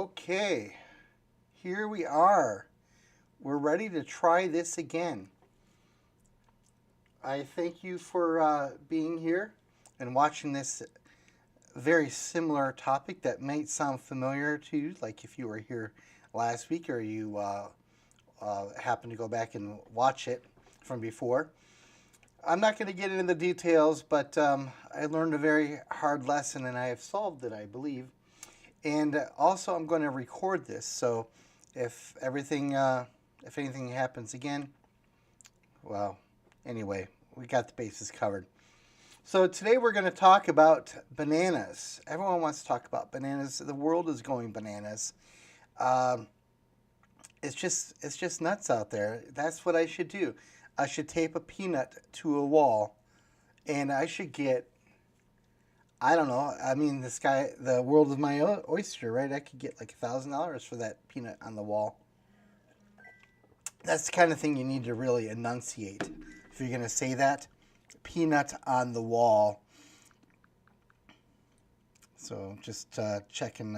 Okay, here we are. We're ready to try this again. I thank you for being here and watching this very similar topic that might sound familiar to you, like if you were here last week or you happened to go back and watch it from before. I'm not going to get into the details, but I learned a very hard lesson and I have solved it, I believe. And also, I'm going to record this, so if anything happens again, well, anyway, we got the bases covered. So today we're going to talk about bananas. Everyone wants to talk about bananas. The world is going bananas. It's just nuts out there. That's what I should do. I should tape a peanut to a wall, and I should get, I don't know. I mean, the world is my oyster, right? I could get like $1,000 for that peanut on the wall. That's the kind of thing you need to really enunciate if you're going to say that. Peanut on the wall. So just checking.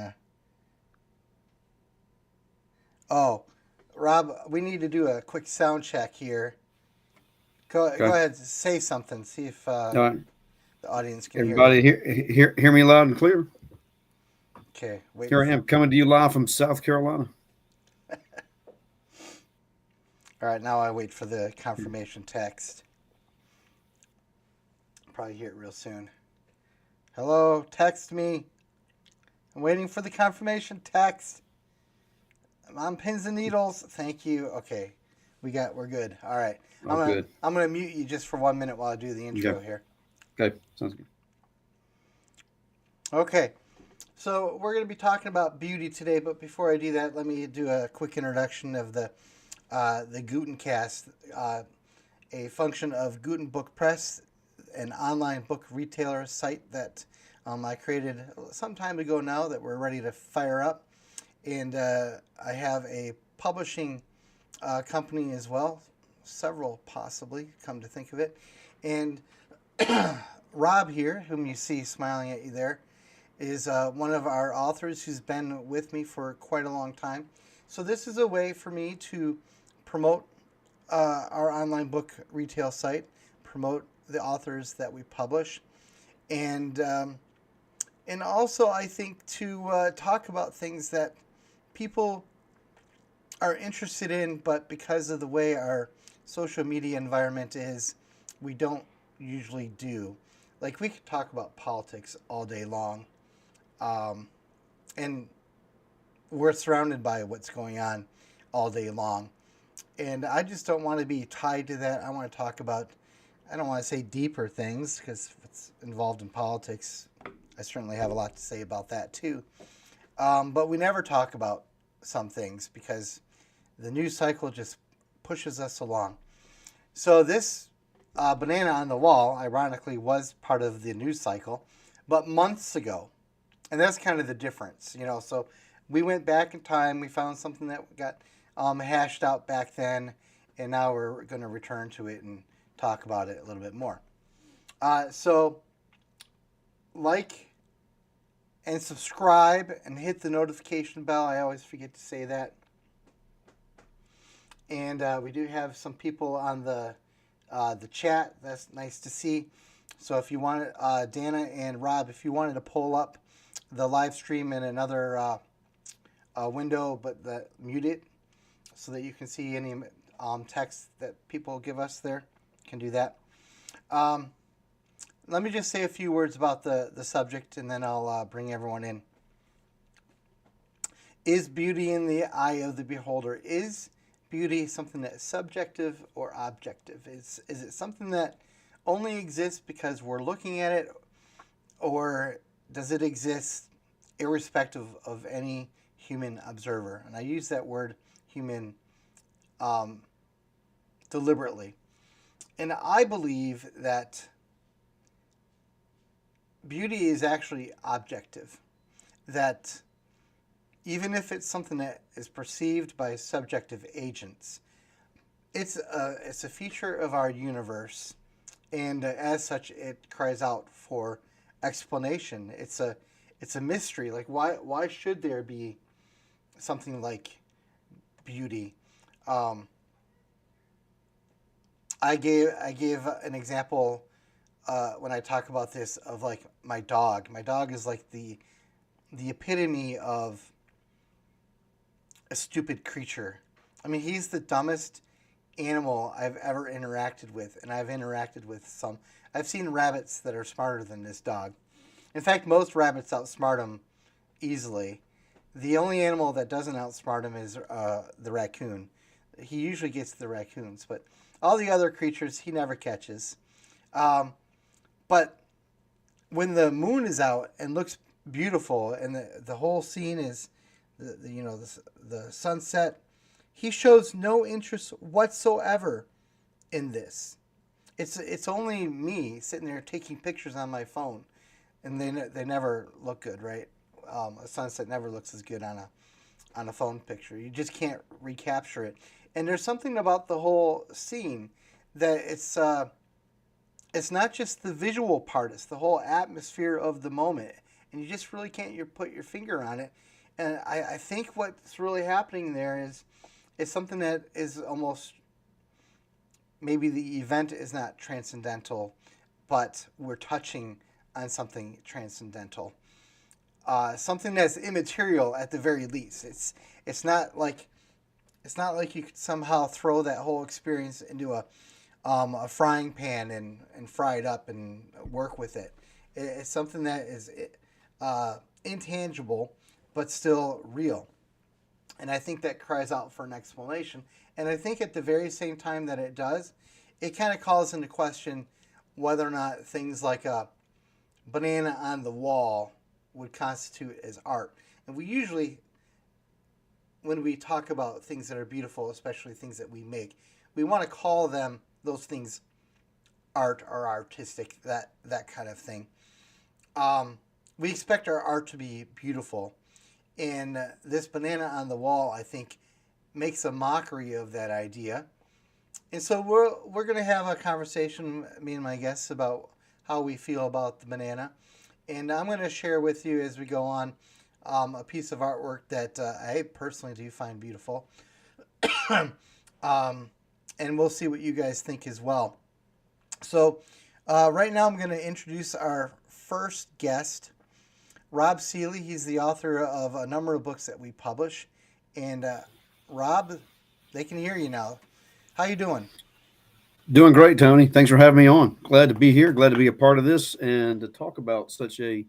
Oh, Rob, we need to do a quick sound check here. Go ahead, say something. See if the audience can hear you. Everybody hear me loud and clear. Okay, wait. Here I am coming to you live from South Carolina. All right, now I wait for the confirmation text. Probably hear it real soon. Hello, text me. I'm waiting for the confirmation text. I'm on pins and needles. Thank you. Okay, we're good. All right. Good. I'm gonna mute you just for 1 minute while I do the intro here. Okay, sounds good. Okay, so we're gonna be talking about beauty today, but before I do that, let me do a quick introduction of the Gutencast, a function of Guten Book Press, an online book retailer site that I created some time ago now that we're ready to fire up. And I have a publishing company as well, several possibly, come to think of it. And Rob here, whom you see smiling at you there, is one of our authors who's been with me for quite a long time. So this is a way for me to promote our online book retail site, promote the authors that we publish, and also I think to talk about things that people are interested in, but because of the way our social media environment is, we don't usually do. Like, we could talk about politics all day long, and we're surrounded by what's going on all day long. And I just don't want to be tied to that. I want to talk about, I don't want to say deeper things, because if it's involved in politics, I certainly have a lot to say about that too. But we never talk about some things because the news cycle just pushes us along. So this banana on the wall, ironically, was part of the news cycle, but months ago. And that's kind of the difference, you know. So we went back in time. We found something that got hashed out back then, and now we're going to return to it and talk about it a little bit more. So like and subscribe and hit the notification bell. I always forget to say that. And we do have some people on the chat. That's nice to see. So if you want, Danna and Rob, if you wanted to pull up the live stream in another window, but mute it so that you can see any text that people give us there, you can do that. Let me just say a few words about the subject, and then I'll bring everyone in. Is beauty in the eye of the beholder? Is beauty something that is subjective or objective? Is it something that only exists because we're looking at it, or does it exist irrespective of any human observer? And I use that word human deliberately. And I believe that beauty is actually objective. That even if it's something that is perceived by subjective agents, it's a feature of our universe, and as such, it cries out for explanation. It's a mystery. Like, why should there be something like beauty. Um, I gave an example when I talk about this of like my dog. My dog is like the epitome of a stupid creature. I mean, he's the dumbest animal I've ever interacted with, and I've interacted with some. I've seen rabbits that are smarter than this dog. In fact, most rabbits outsmart him easily. The only animal that doesn't outsmart him is the raccoon. He usually gets the raccoons, but all the other creatures he never catches. Um, but when the moon is out and looks beautiful, and the whole scene is the sunset, he shows no interest whatsoever in this. It's only me sitting there taking pictures on my phone, and they never look good, right? A sunset never looks as good on a phone picture. You just can't recapture it. And there's something about the whole scene that it's not just the visual part; it's the whole atmosphere of the moment, and you just really can't put your finger on it. And I think what's really happening there is something that is almost, maybe the event is not transcendental, but we're touching on something transcendental, something that's immaterial at the very least. It's not like it's not like you could somehow throw that whole experience into a frying pan and fry it up and work with it. It's something that is intangible but still real. And I think that cries out for an explanation. And I think at the very same time that it does, it kind of calls into question whether or not things like a banana on the wall would constitute as art. And we usually, when we talk about things that are beautiful, especially things that we make, we want to call them those things art or artistic, that kind of thing. We expect our art to be beautiful, and this banana on the wall, I think, makes a mockery of that idea. And so we're going to have a conversation, me and my guests, about how we feel about the banana. And I'm going to share with you as we go on a piece of artwork that I personally do find beautiful. And we'll see what you guys think as well. So right now I'm going to introduce our first guest, Rob Cely. He's the author of a number of books that we publish. And Rob, they can hear you now. How you doing? Doing great, Tony. Thanks for having me on. Glad to be here. Glad to be a part of this and to talk about such a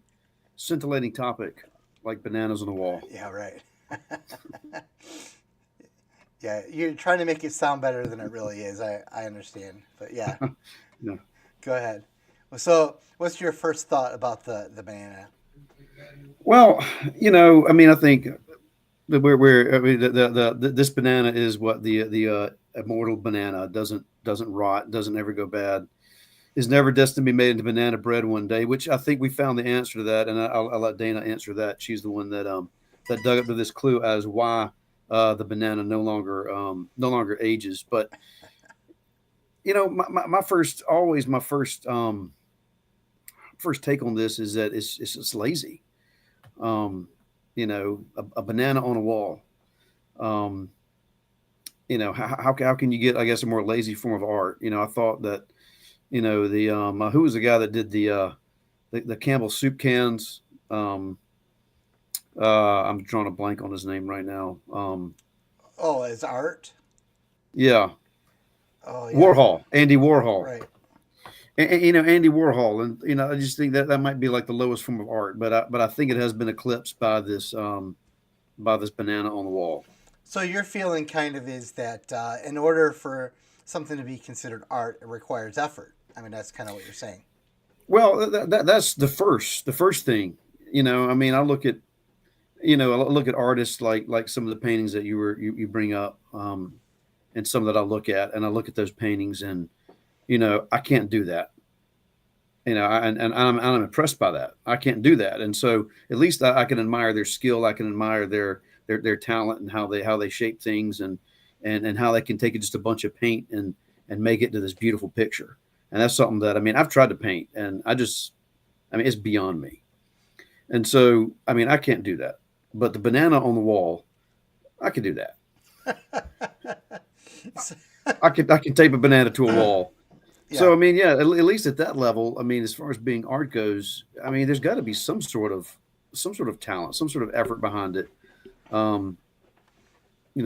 scintillating topic like bananas on the wall. Yeah, right. Yeah, you're trying to make it sound better than it really is. I understand. But yeah, No. go ahead. So, what's your first thought about the banana? Well, I mean, I think that I mean, this banana is what the immortal banana doesn't rot, doesn't ever go bad, is never destined to be made into banana bread one day. Which I think we found the answer to that, and I'll let Dana answer that. She's the one that dug up to this clue as why the banana no longer ages. But my first take on this is that it's just lazy. Um, a banana on a wall. Um, how can you get, I guess, a more lazy form of art? I thought that the who was the guy that did the Campbell soup cans. I'm drawing a blank on his name right now. Oh, as art? Yeah, Oh, yeah. Warhol, Andy Warhol. Right. Andy Warhol, and I just think that might be like the lowest form of art, but I think it has been eclipsed by this banana on the wall. So, your feeling kind of is that in order for something to be considered art, it requires effort. I mean, that's kind of what you're saying. Well, that's the first thing. I mean, I look at artists like some of the paintings that you bring up, and some that I look at, and I look at those paintings, and I can't do that. And I'm impressed by that. I can't do that, and so at least I can admire their skill. I can admire their talent and how they shape things, and how they can take just a bunch of paint and make it into this beautiful picture. And that's something that, I mean, I've tried to paint, and I mean, it's beyond me. And so, I mean, I can't do that. But the banana on the wall, I can do that. So- I can tape a banana to a wall. yeah, So I mean, yeah, at least at that level, I mean, as far as being art goes, I mean, there's got to be some sort of talent, some sort of effort behind it. Um,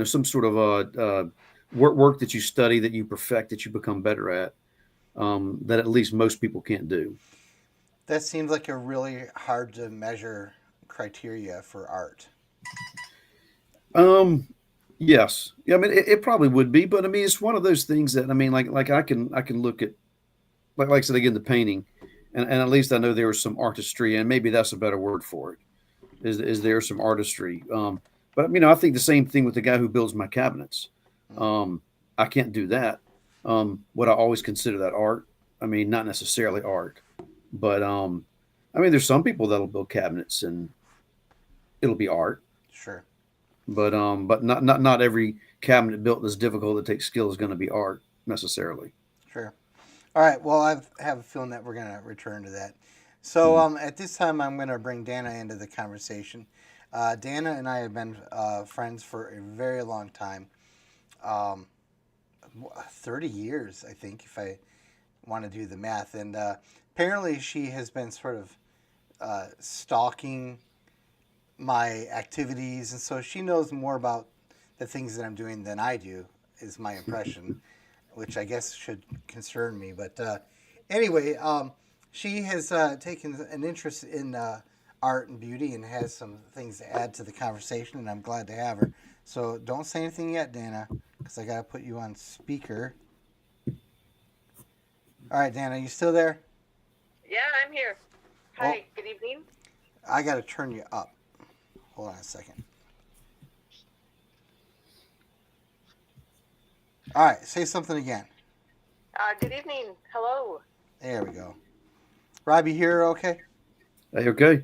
some sort of work that you study, that you perfect, that you become better at. That at least most people can't do. that seems like a really hard to measure criteria for art. Um, yes, yeah, I mean, it probably would be, but I mean, it's one of those things that I mean, like I can look at, like I said again, the painting, and at least I know there was some artistry, and maybe that's a better word for it. Is there some artistry? But I think the same thing with the guy who builds my cabinets. Mm, Um, I can't do that. Would I always consider that art? I mean, not necessarily art, but I mean, there's some people that'll build cabinets and it'll be art, sure, but not every cabinet built that's difficult that takes skill is going to be art necessarily. sure. All right. Well, I have a feeling that we're going to return to that. So Hmm. at this time, I'm going to bring Danna into the conversation. Danna and I have been friends for a very long time, um, 30 years, I think, if I want to do the math. And apparently, she has been sort of stalking my activities, and so she knows more about the things that I'm doing than I do, is my impression, which I guess should concern me. But anyway, she has taken an interest in art and beauty and has some things to add to the conversation, and I'm glad to have her. So don't say anything yet, Danna, because I got to put you on speaker. All right, Danna, you still there? Yeah, I'm here. Oh, Hi, good evening. I got to turn you up. Hold on a second. All right, say something again. Good evening. Hello. There we go. Robbie, here, okay? Hey, okay.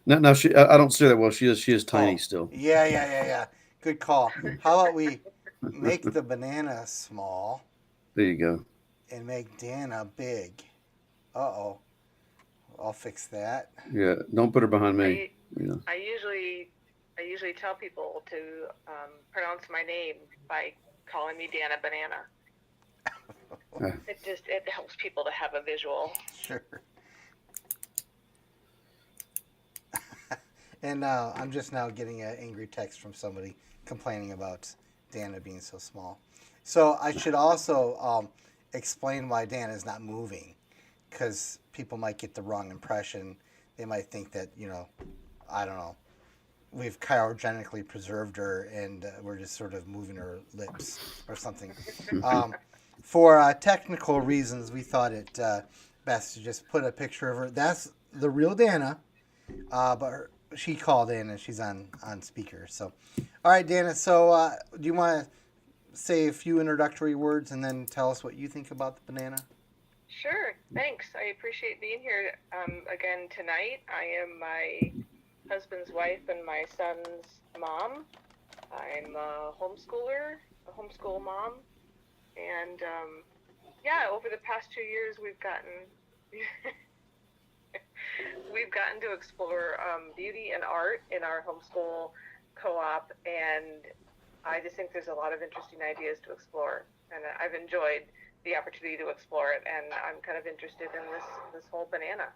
No, I don't see that well. She is tiny Oh, still. yeah. Good call. How about we make the banana small There you go. and make Danna big? Uh oh. I'll fix that. Yeah, don't put her behind me. I You know. I usually tell people to pronounce my name by calling me Danna Banana. Uh, It helps people to have a visual. Sure. And I'm just now getting an angry text from somebody complaining about Danna being so small. So I should also explain why Danna is not moving, because people might get the wrong impression. They might think that, I don't know, we've cryogenically preserved her and we're just sort of moving her lips or something. Um, for technical reasons, we thought it best to just put a picture of her. That's the real Danna, but she called in and she's on speaker. So, all right, Danna. So, do you want to say a few introductory words and then tell us what you think about the banana? Sure. Thanks. I appreciate being here again tonight. I am my husband's wife and my son's mom. I'm a homeschooler, a homeschool mom, and yeah, over the past 2 years, we've gotten to explore beauty and art in our homeschool co-op, and I just think there's a lot of interesting ideas to explore, and I've enjoyed the opportunity to explore it, and I'm kind of interested in this whole banana.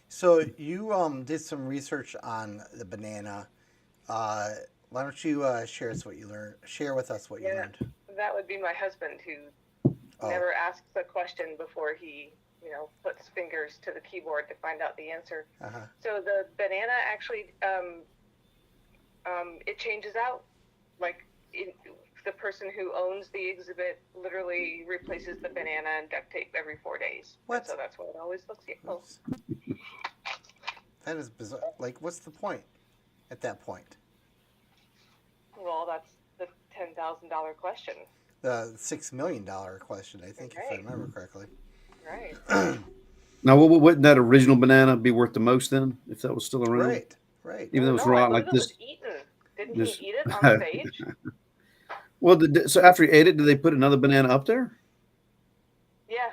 So you did some research on the banana. Uh, why don't you share us what you learned? Share with us what you Yeah, learned. that would be my husband who Oh, never asks a question before he, puts fingers to the keyboard to find out the answer. uh huh. So the banana actually, it changes out. Like the person who owns the exhibit literally replaces the banana and duct tape every 4 days, and What? so that's why it always looks yellow. Oops. That is bizarre. Like, what's the point at that point? Well, that's the $10,000 question. The $6 million question, I think, if I Right, remember correctly. right. Now, wouldn't that original banana be worth the most then, if that was still around, Right, right. even though Oh it's no, I raw believe like it was this? eaten. Didn't he This. eat it on stage? Well, so after he ate it, did they put another banana up there? Yeah.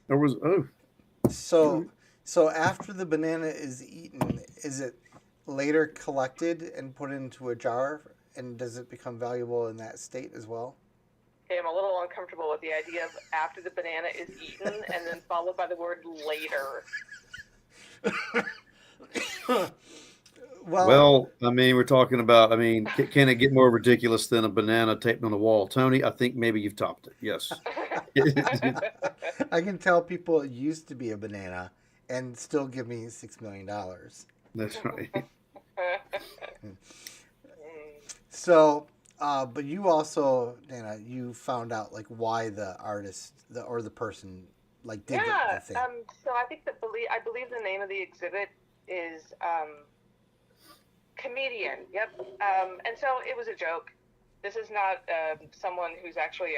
Or was So, so after the banana is eaten, is it later collected and put into a jar and does it become valuable in that state as well? Okay, I'm a little uncomfortable with the idea of after the banana is eaten and then followed by the word later. Well, Well, I mean, we're talking about. I mean, can it get more ridiculous than a banana taped on the wall, Tony? I think maybe you've topped it. Yes. I can tell people it used to be a banana and still give me $6 million. That's right. So, but you also, Dana, you found out like why the artist, or the person, like did the Yeah. thing. So I think I believe the name of the exhibit is comedian. Yep. And so it was a joke. This is not someone who's actually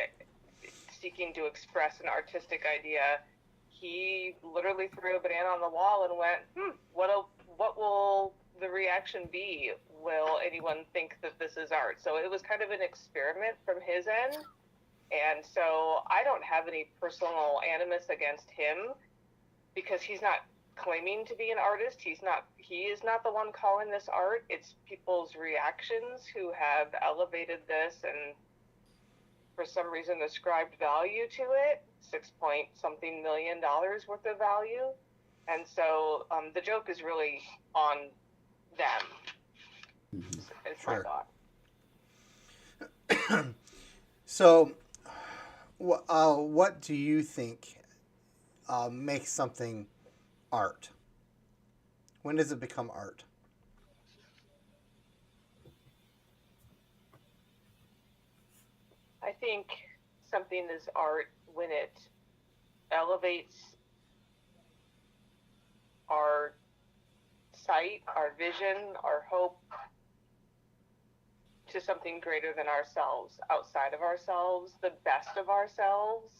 seeking to express an artistic idea. He literally threw a banana on the wall and went, what will the reaction be? Will anyone think that this is art? So it was kind of an experiment from his end. And so I don't have any personal animus against him because he's not claiming to be an artist. He is not the one calling this art. It's people's reactions who have elevated this and for some reason ascribed value to it, $6 million worth of value. And so the joke is really on them, is Sure. my thought. So, what do you think makes something art? When does it become art? I think something is art when it elevates our sight, our vision, our hope to something greater than ourselves, outside of ourselves, the best of ourselves.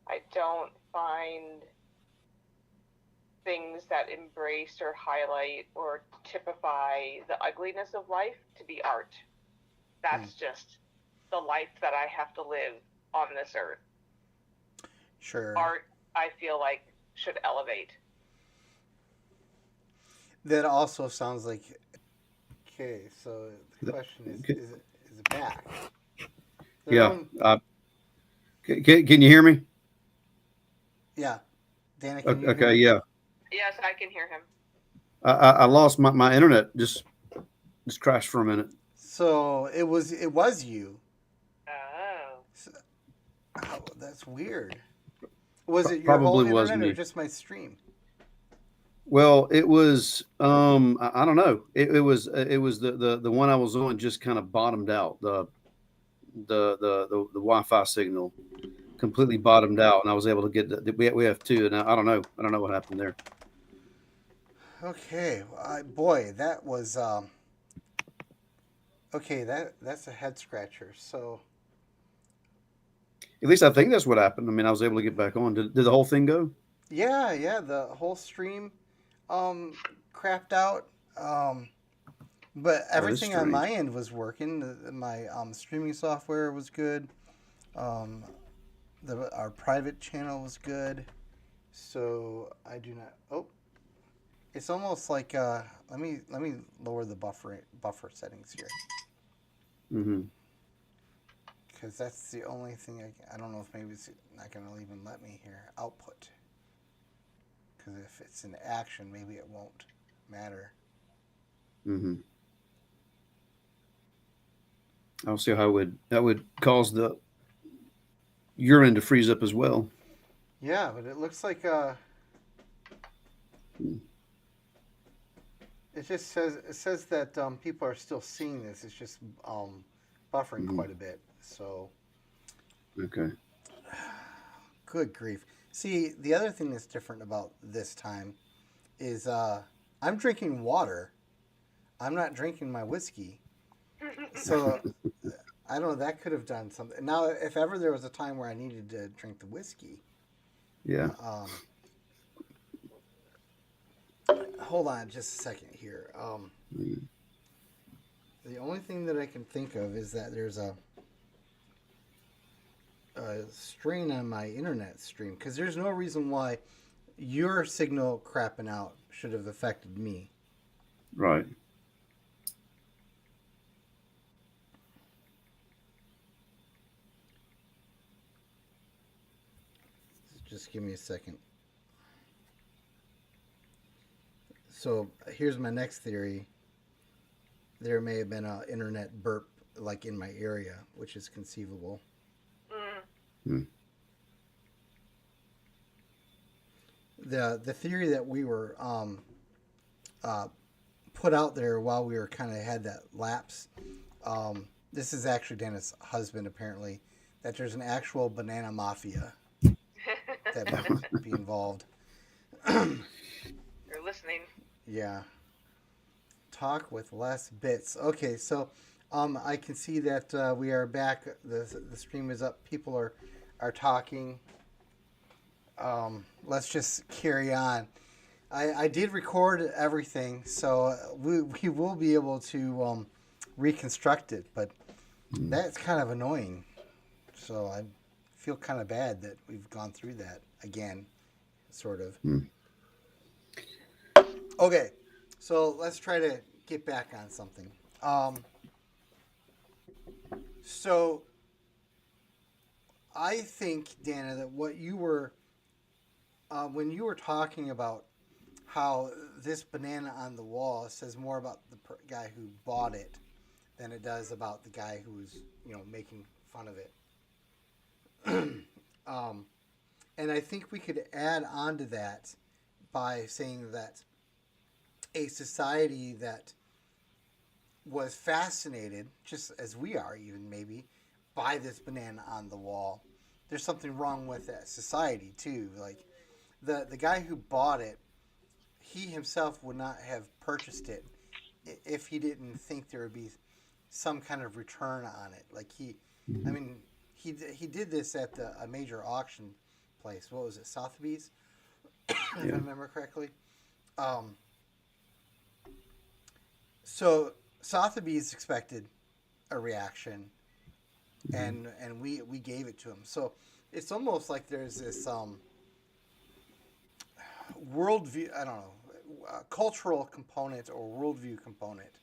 I don't find things that embrace or highlight or typify the ugliness of life to be art. That's just the life that I have to live on this earth. Sure. Art, I feel like, should elevate. That also sounds like. Okay, so the question is: Okay. is it back? Yeah. Can you hear me? Yeah, Dana, can you hear Okay. me? Yeah. Yes, I can hear him. I lost my internet. Just crashed for a minute. So it was you. Oh. So, oh, that's weird. Was it your whole Probably was internet or me. just my stream? Well, it was. I don't know. It was. It was the one I was on just kind of bottomed out. The Wi-Fi signal completely bottomed out, and I was able to get. We have two, and I don't know. I don't know what happened there. Okay, boy, that was okay. That's a head scratcher. So At least I think that's what happened. I mean, I was able to get back on. Did the whole thing go? yeah, the whole stream crapped out. But That is everything on my strange. end was working. My streaming software was good. Um, our private channel was good. So I do not. Oh, it's almost like let me lower the buffer settings here Mm-hmm. because that's the only thing I don't know if maybe it's not going to even let me here output because if it's in action maybe it won't matter. Mm-hmm. I'll see how that would cause the urine to freeze up as well. Yeah, but it looks like it says that people are still seeing this. It's just buffering Mm-hmm. quite a bit. So Okay. good grief. See, the other thing that's different about this time is I'm drinking water. I'm not drinking my whiskey. So I don't know. That could have done something. Now, if ever there was a time where I needed to drink the whiskey, Yeah. hold on just a second here. Mm-hmm. The only thing that I can think of is that there's a strain on my internet stream because there's no reason why your signal crapping out should have affected me. Right. Give me a second. So here's my next theory. There may have been an internet burp like in my area, which is conceivable. Mm. Hmm. The theory that we were uh, put out there while we were kind of had that lapse. This is actually Danna's husband, apparently, that there's an actual banana mafia that might be involved. You're listening. Yeah. Talk with less bits. Okay, so I can see that we are back. The stream is up. People are talking. Let's just carry on. I did record everything, so we will be able to reconstruct it, but that's kind of annoying. So I feel kind of bad that we've gone through that again, sort of. Hmm. Okay, so let's try to get back on something. So I think, Danna, that what you were when you were talking about how this banana on the wall says more about the guy who bought it than it does about the guy who was, making fun of it. um, and I think we could add on to that by saying that a society that was fascinated, just as we are, even maybe, by this banana on the wall, there's something wrong with that society too. Like the guy who bought it, he himself would not have purchased it if he didn't think there would be some kind of return on it. Like I mean, he did this at a major auction place. What was it, Sotheby's, if I remember correctly? Um, so Sotheby's expected a reaction, and we gave it to him. So it's almost like there's this worldview. I don't know, cultural component or worldview component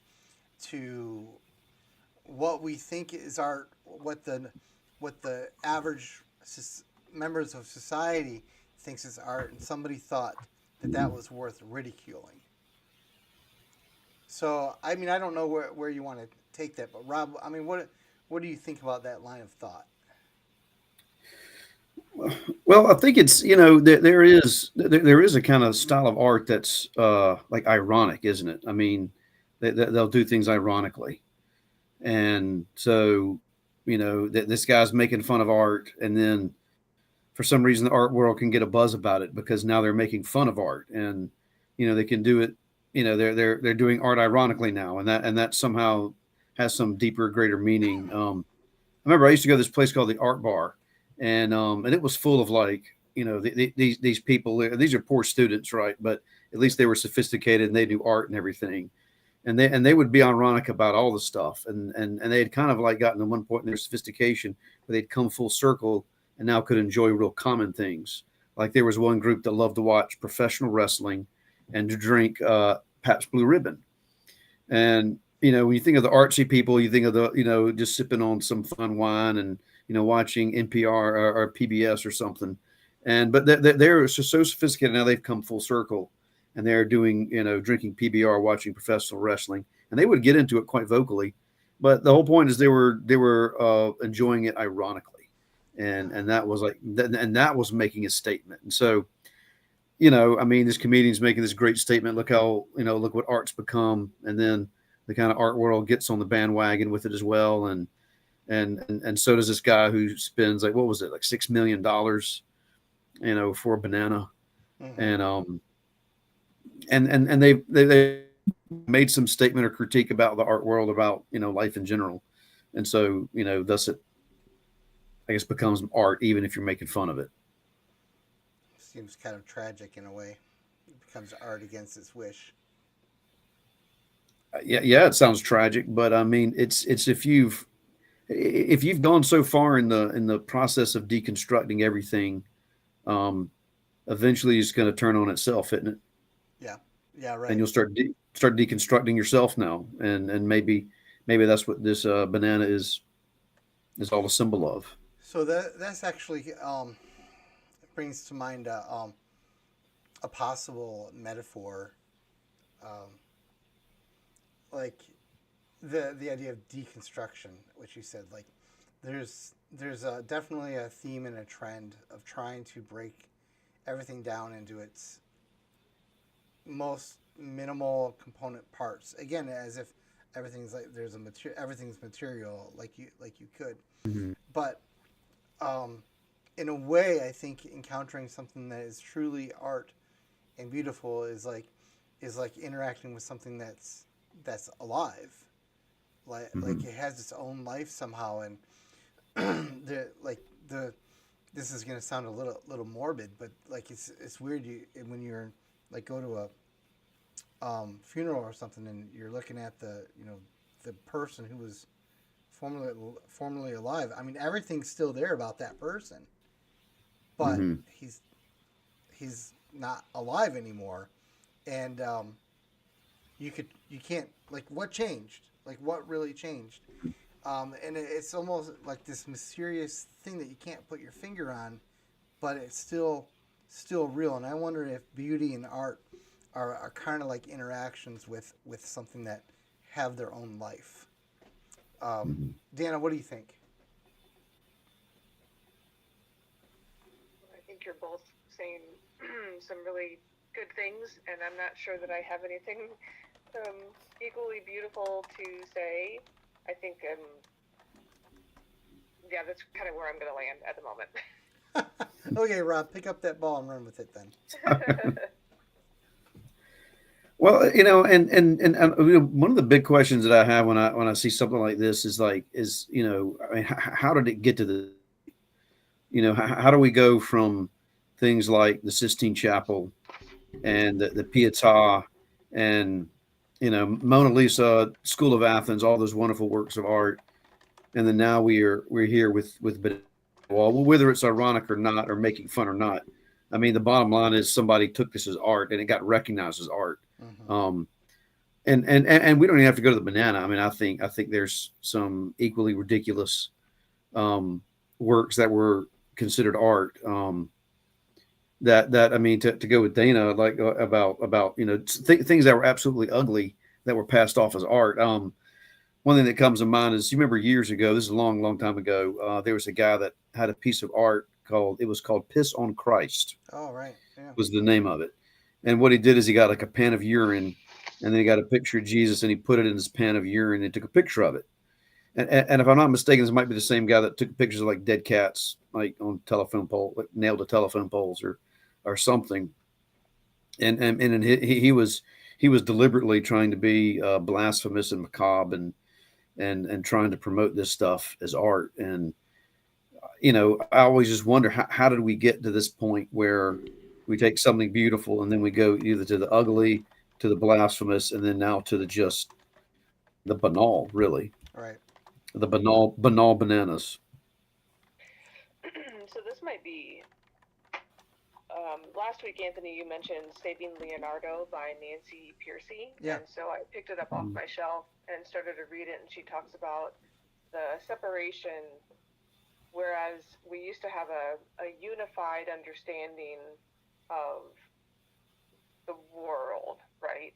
to what we think is art, what the average members of society thinks is art, and somebody thought that was worth ridiculing. So I mean, I don't know where you want to take that, but Rob, I mean, what do you think about that line of thought? Well, I think it's there is a kind of style of art that's like ironic, isn't it? I mean, they'll do things ironically, and so this guy's making fun of art, and then for some reason the art world can get a buzz about it because now they're making fun of art, and they can do it. They're doing art ironically now, and that somehow has some deeper, greater meaning. I remember I used to go to this place called the Art Bar, and it was full of like these people. These are poor students, right? But at least they were sophisticated and they knew art and everything, and they would be ironic about all the stuff, and they had kind of like gotten to one point in their sophistication where they'd come full circle and now could enjoy real common things. Like there was one group that loved to watch professional wrestling and to drink Pabst Blue Ribbon, and when you think of the artsy people, you think of the, just sipping on some fun wine and, watching NPR or PBS or something. But they're so sophisticated now, they've come full circle and they're doing, drinking PBR, watching professional wrestling, and they would get into it quite vocally. But the whole point is they were enjoying it ironically. And that was and that was making a statement. And so, I mean, this comedian's making this great statement. Look how, look what art's become. And then the kind of art world gets on the bandwagon with it as well. And so does this guy who spends like, what was it? Like $6 million, for a banana. Mm-hmm. And they made some statement or critique about the art world, about, life in general. And so, thus it, I guess, becomes art, even if you're making fun of it. Seems kind of tragic in a way. It becomes art against its wish. Yeah, it sounds tragic, but I mean, it's if you've gone so far in the process of deconstructing everything, eventually it's going to turn on itself, isn't it? Yeah, right. And you'll start deconstructing yourself now, and maybe that's what this banana is all a symbol of. So that's actually brings to mind a possible metaphor, um, like the idea of deconstruction, which you said. Like there's definitely a theme and a trend of trying to break everything down into its most minimal component parts. Again, as if everything's like there's a everything's material, like you could. Mhm. But um, in a way, I think encountering something that is truly art and beautiful is like interacting with something that's alive. Like Mhm. it has its own life somehow, and like the this is gonna sound a little morbid, but like it's weird you when you're like go to a funeral or something, and you're looking at the the person who was formerly alive. I mean, everything's still there about that person, but Mhm. he's not alive anymore, and you can't like what changed, like what really changed, and it's almost like this mysterious thing that you can't put your finger on, but it's still real. And I wonder if beauty and art are kind of like interactions with something that have their own life. Um, Mhm. Dana, what do you think? I think you're both saying some really good things, and I'm not sure that I have anything equally beautiful to say. I think, yeah, that's kind of where I'm going to land at the moment. Okay, Rob, pick up that ball and run with it then. Well, one of the big questions that I have when I see something like this is like, I mean, how did it get to the, how do we go from things like the Sistine Chapel and the Pietà and, Mona Lisa, School of Athens, all those wonderful works of art, and then now we're here with well, whether it's ironic or not, or making fun or not. I mean, the bottom line is somebody took this as art and it got recognized as art. Mm-hmm. Um, and we don't even have to go to the banana. I mean, I think there's some equally ridiculous um, works that were considered art. That I mean, to go with Dana, like about things that were absolutely ugly that were passed off as art. One thing that comes to mind is, you remember years ago, this is a long time ago, there was a guy that had a piece of art called Piss on Christ, Oh, right. Yeah. was the name of it. And what he did is he got like a pan of urine, and then he got a picture of Jesus, and he put it in his pan of urine and took a picture of it. And if I'm not mistaken, this might be the same guy that took pictures of like dead cats, like on telephone pole, like nailed to telephone poles or something. And he was deliberately trying to be blasphemous and macabre, and trying to promote this stuff as art. And I always just wonder, how did we get to this point where we take something beautiful and then we go either to the ugly, to the blasphemous, and then now to the banal, really, Right. the banal bananas. So this might be last week, Anthony, you mentioned Saving Leonardo by Nancy Piercy, Yeah. and so I picked it up off my shelf and started to read it, and she talks about the separation, whereas we used to have a unified understanding of the world, right?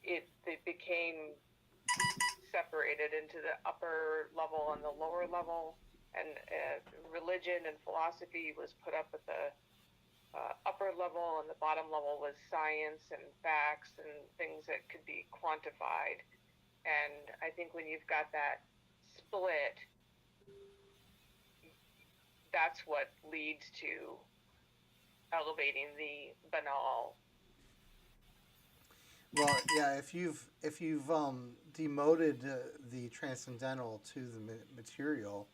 It became separated into the upper level and the lower level, and religion and philosophy was put up at the upper level, and the bottom level was science and facts and things that could be quantified. And I think when you've got that split, that's what leads to elevating the banal. Well, yeah. If you've demoted the transcendental to the material,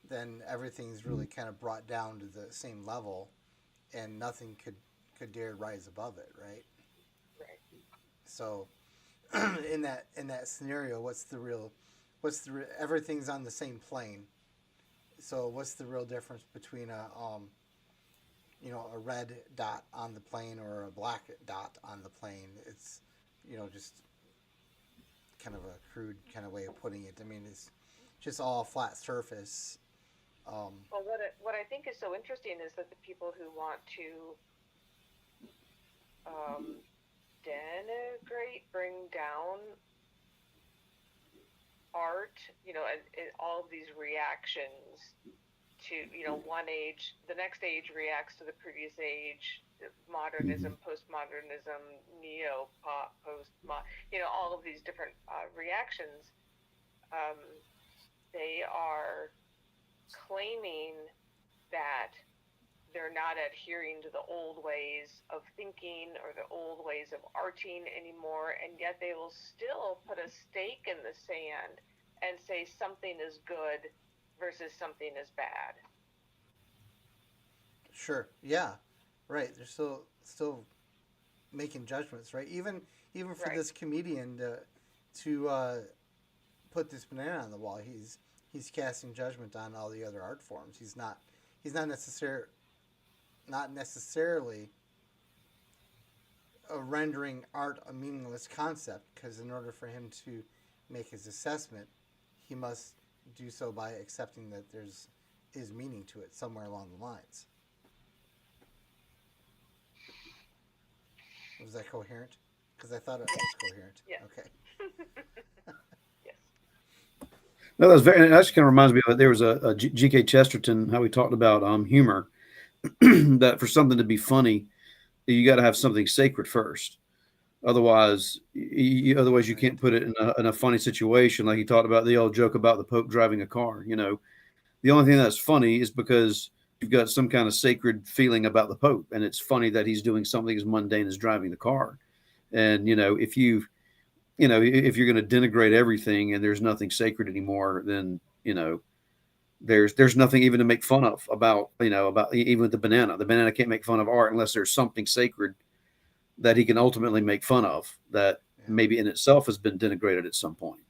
then everything's really kind of brought down to the same level, and nothing could dare rise above it, right? Right. So in that scenario, everything's on the same plane. So what's the real difference between a red dot on the plane or a black dot on the plane? It's just kind of a crude kind of way of putting it. I mean, it's just all flat surface. Well, what I think is so interesting is that the people who want to um, denigrate, bring down art, and all of these reactions to, one age, the next age reacts to the previous age, Mm-hmm. modernism, postmodernism, neo pop, post, all of these different reactions. Um, they are claiming that they're not adhering to the old ways of thinking or the old ways of arting anymore, and yet they will still put a stake in the sand and say something is good versus something is bad. Sure. Yeah. Right. They're still making judgments, right? Even for Right. this comedian to put this banana on the wall, he's casting judgment on all the other art forms. He's not necessarily rendering art a meaningless concept, because in order for him to make his assessment, he must do so by accepting that there's is meaning to it somewhere along the lines. Was that coherent? Because I thought it Yes. was coherent. Yes. Okay. Yes. No, that's very. That actually kind of reminds me of there was a G.K. Chesterton, how he talked about humor, that for something to be funny, you got to have something sacred first. Otherwise you Right. can't put it in a funny situation. Like he talked about the old joke about the Pope driving a car. The only thing that's funny is because you've got some kind of sacred feeling about the Pope, and it's funny that he's doing something as mundane as driving the car. And if you're going to denigrate everything and there's nothing sacred anymore, then there's nothing even to make fun of about even with the banana. The banana can't make fun of art unless there's something sacred that he can ultimately make fun of that Yeah. maybe in itself has been denigrated at some point.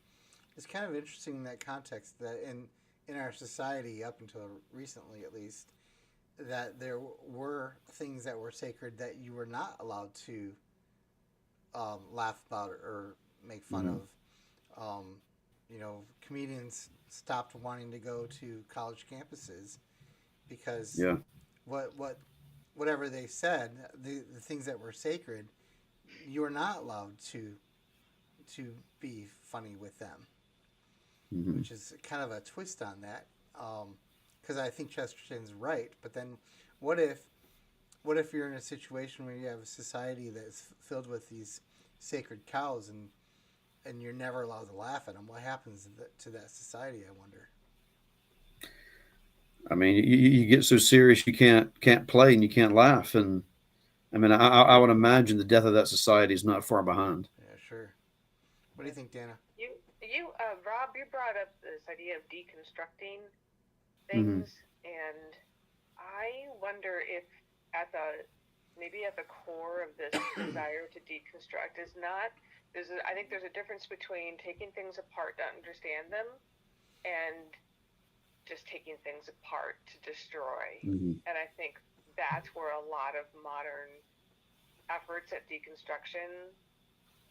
It's kind of interesting in that context that in our society, up until recently at least, that there were things that were sacred that you were not allowed to laugh about or make fun Mm-hmm. of. Comedians stopped wanting to go to college campuses because Yeah. what whatever they said, the things that were sacred, you were not allowed to be funny with them, Mm-hmm. which is kind of a twist on that. Because I think Chesterton's right, but then what if what if you're in a situation where you have a society that's filled with these sacred cows, and you're never allowed to laugh at them? What happens to that society? I wonder. I mean, you get so serious you can't play and you can't laugh, and I mean, I would imagine the death of that society is not far behind. Yeah, sure. What do you Yes. think, Dana? Rob, you brought up this idea of deconstructing Mm-hmm. things, and I wonder if at the maybe at the core of this desire to deconstruct is not I think there's a difference between taking things apart to understand them and just taking things apart to destroy. Mm-hmm. And I think that's where a lot of modern efforts at deconstruction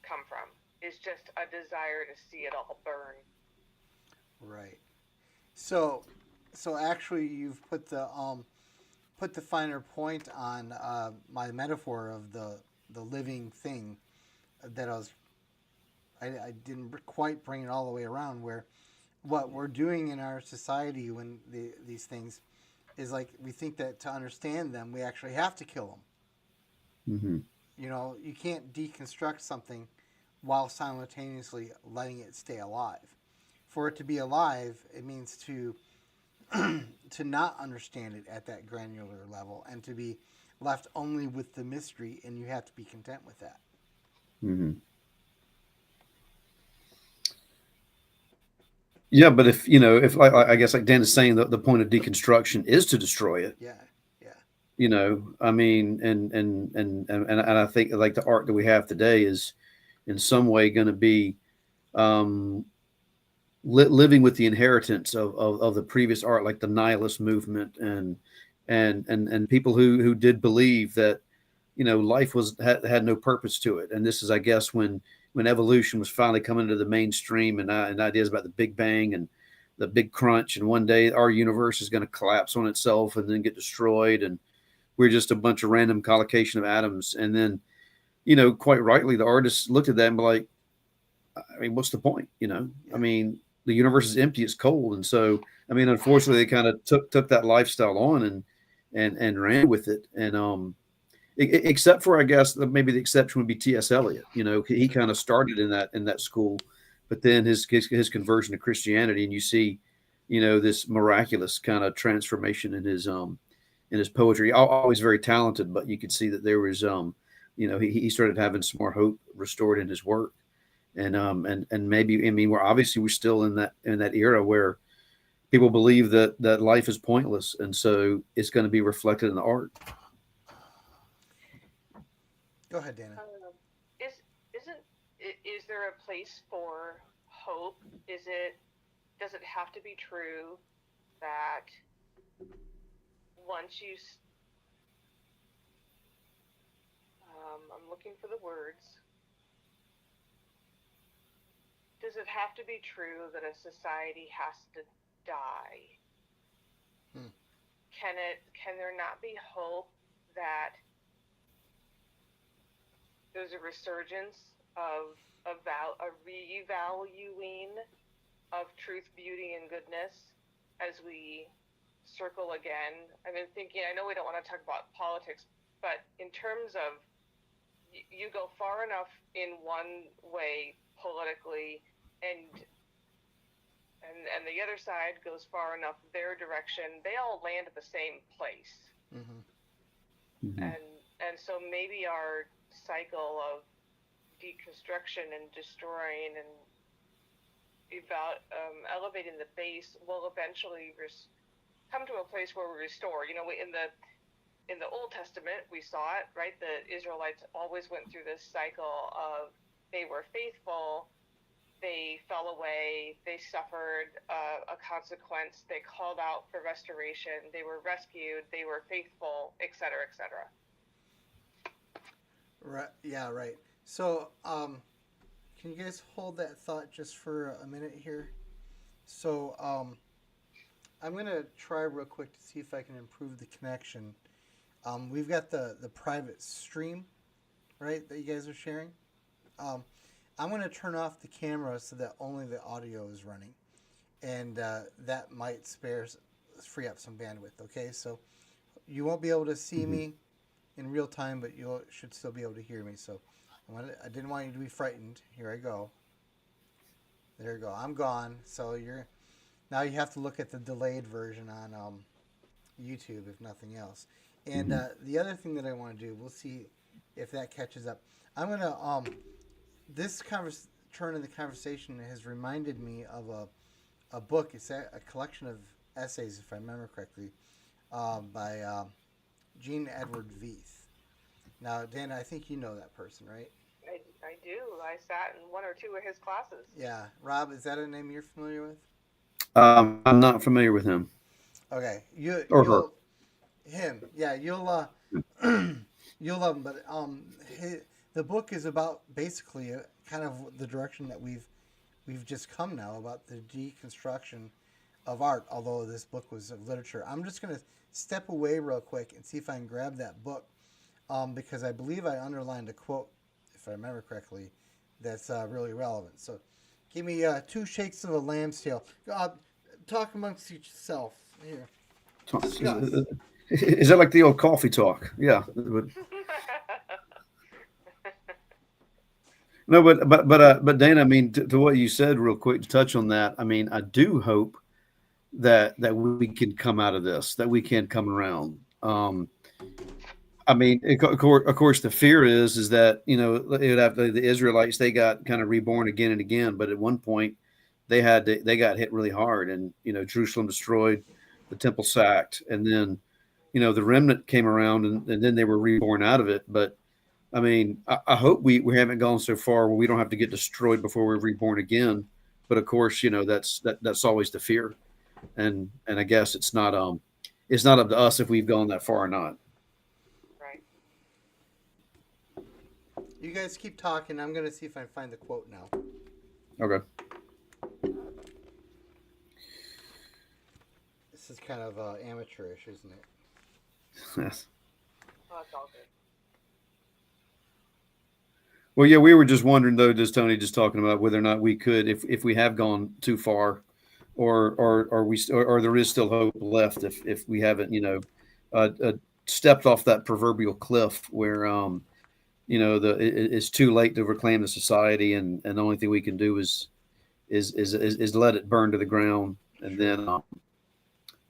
come from. Is just a desire to see it all burn. Right. So, so actually, you've put the finer point on my metaphor of the living thing that I didn't quite bring it all the way around, where what we're doing in our society when these things is like we think that to understand them we actually have to kill them. Mm-hmm. You can't deconstruct something while simultaneously letting it stay alive. For it to be alive, it means to not understand it at that granular level and to be left only with the mystery, and you have to be content with that. Mm-hmm. Yeah, but if I guess like Dan is saying, the point of deconstruction is to destroy it. Yeah, yeah, I mean, and I think like the art that we have today is in some way going to be um, living with the inheritance of the previous art, like the nihilist movement, and people who did believe that life had no purpose to it. And this is, I guess, when evolution was finally coming to the mainstream, and ideas about the Big Bang and the big crunch, and one day our universe is going to collapse on itself and then get destroyed, and we're just a bunch of random collocation of atoms. And then, quite rightly, the artist looked at that and be like, I mean, what's the point? I Yeah. mean, the universe is empty, it's cold, and so I mean, unfortunately, they kind of took that lifestyle on and ran with it, and except for, I guess, maybe the exception would be T.S. Eliot. He Sure. kind of started in that school, but then his conversion to Christianity, and you see, this miraculous kind of transformation in his poetry. Always very talented, but you could see that there was he started having some more hope restored in his work, and maybe, I mean, we're still in that era where people believe that life is pointless, and so it's going to be reflected in the art. Go ahead, Dana. Is isn't is there a place for hope? Does it have to be true that once I'm looking for the words. Does it have to be true that a society has to die? Hmm. Can there not be hope that there's a resurgence a revaluing of truth, beauty, and goodness as we circle again? I've been thinking, I know we don't want to talk about politics, but in terms of you go far enough in one way politically, and the other side goes far enough their direction, they all land at the same place. Mm-hmm. Mm-hmm. And so maybe our cycle of deconstruction and destroying and elevating the base will eventually come to a place where we restore. In the Old Testament, we saw it, right? The Israelites always went through this cycle of they were faithful, they fell away, they suffered a consequence, they called out for restoration, they were rescued, they were faithful, etc., etc. Right. Yeah. Right. So, can you guys hold that thought just for a minute here? So, I'm gonna try real quick to see if I can improve the connection. We've got the private stream, right, that you guys are sharing. Um, I'm gonna turn off the camera so that only the audio is running, and that might free up some bandwidth. Okay, so you won't be able to see Mm-hmm. me in real time, but you should still be able to hear me. So I didn't want you to be frightened. Here I go. There you go. I'm gone. So now you have to look at the delayed version on YouTube, if nothing else. And Mm-hmm. the other thing that I want to do, we'll see if that catches up. I'm gonna this turn in the conversation has reminded me of a book. It's a collection of essays, if I remember correctly, by Jean Edward Veith. Now, Dana, I think you know that person, right? I do. I sat in one or two of his classes. Yeah, Rob, is that a name you're familiar with? I'm not familiar with him Okay, or her. you'll him. Yeah, you'll you'll love him. But the book is about basically kind of the direction that we've just come now about the deconstruction of art. Although this book was of literature, I'm just gonna step away real quick and see if I can grab that book, because I believe I underlined a quote, if I remember correctly, that's really relevant. So, give me two shakes of a lamb's tail. Talk amongst yourself here. Discuss. Is that like the old coffee talk? Yeah. No, but Dana, I mean, to what you said, real quick, to touch on that, I mean, I do hope that we can come out of this, that we can come around. I mean, of course, the fear is that it would have the Israelites, they got kind of reborn again and again, but at one point they got hit really hard, and Jerusalem destroyed, the temple sacked, and then the remnant came around, and then they were reborn out of it. But I mean, I hope we haven't gone so far where we don't have to get destroyed before we're reborn again. But of course, that's always the fear, and I guess it's not up to us if we've gone that far or not. Right. You guys keep talking. I'm going to see if I can find the quote now. Okay. kind of amateurish, isn't it? Yes. Oh, it's all good. Well, yeah, we were just wondering though, just Tony, just talking about whether or not we could, if we have gone too far, or there is still hope left if we haven't, stepped off that proverbial cliff where it's too late to reclaim the society, and the only thing we can do is let it burn to the ground, and Sure.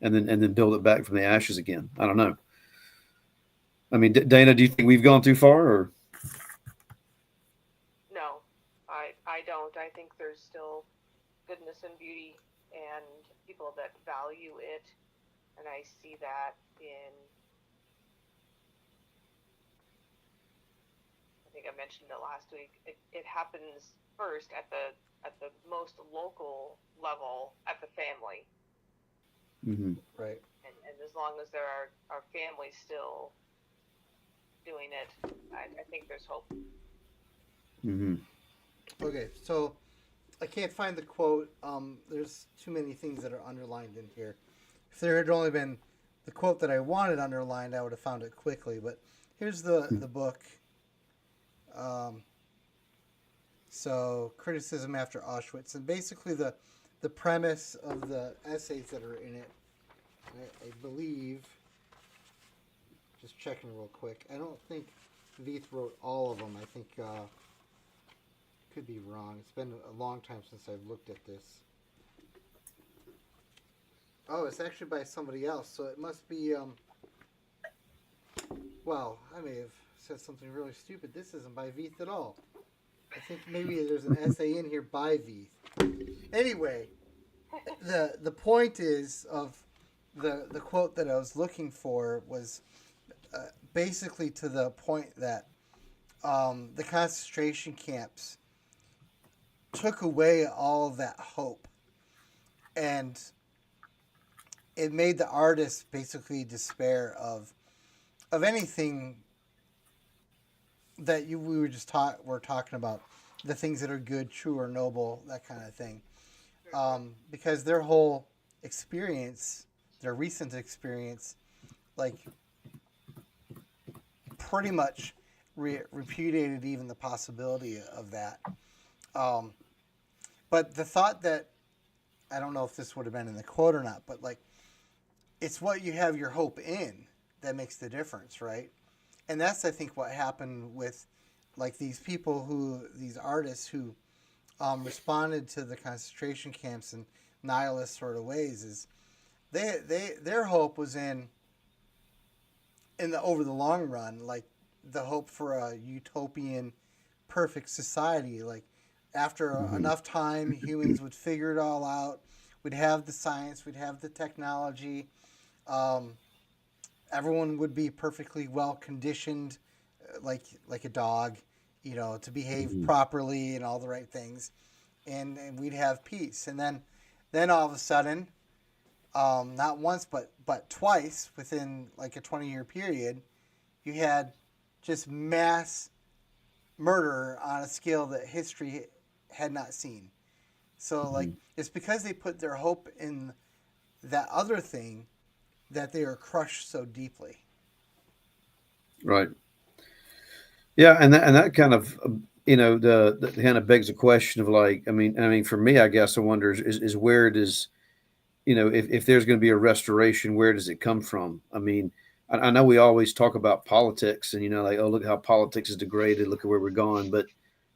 then build it back from the ashes again. I don't know. I mean, Dana, do you think we've gone too far, or? No, I don't. I think there's still goodness and beauty and people that value it, and I see that in. I think I mentioned it last week. It happens first at the most local level at the family, Mm-hmm. Right. and as long as there are families still doing it, I think there's hope. Mm-hmm. Okay, so I can't find the quote. There's too many things that are underlined in here. If there had only been the quote that I wanted underlined, I would have found it quickly. But here's the book. So criticism after Auschwitz, and basically the premise of the essays that are in it. I believe. Just checking real quick. I don't think Veith wrote all of them. I think could be wrong. It's been a long time since I've looked at this. Oh, it's actually by somebody else, so it must be. Well, I may have said something really stupid. This isn't by Veith at all. I think maybe there's an essay in here by Veith. Anyway, the point is of the quote that I was looking for was basically to the point that the concentration camps took away all of that hope, and it made the artists basically despair of anything that we were just we're talking about, the things that are good, true, or noble, that kind of thing, because their whole experience, their recent experience, like pretty much repudiated even the possibility of that. Um, but the thought that, I don't know if this would have been in the quote or not, but like it's what you have your hope in that makes the difference, right? And that's, I think, what happened with like these artists who responded to the concentration camps in nihilist sort of ways, is their hope was in the over the long run, like the hope for a utopian, perfect society. Like after Mm-hmm. enough time, humans would figure it all out. We'd have the science, we'd have the technology. Um, Everyone would be perfectly well conditioned, like a dog, to behave Mm-hmm. properly and all the right things, and we'd have peace. And then all of a sudden, not once but twice within like a 20-year period, you had just mass murder on a scale that history had not seen. So like it's because they put their hope in that other thing that they are crushed so deeply. Right. Yeah, and that kind of the kind of begs the question of like, I mean for me, I guess I wonder is where does, if there's going to be a restoration, where does it come from? I mean, I know we always talk about politics, and like, oh, look how politics is degraded, look at where we're going. But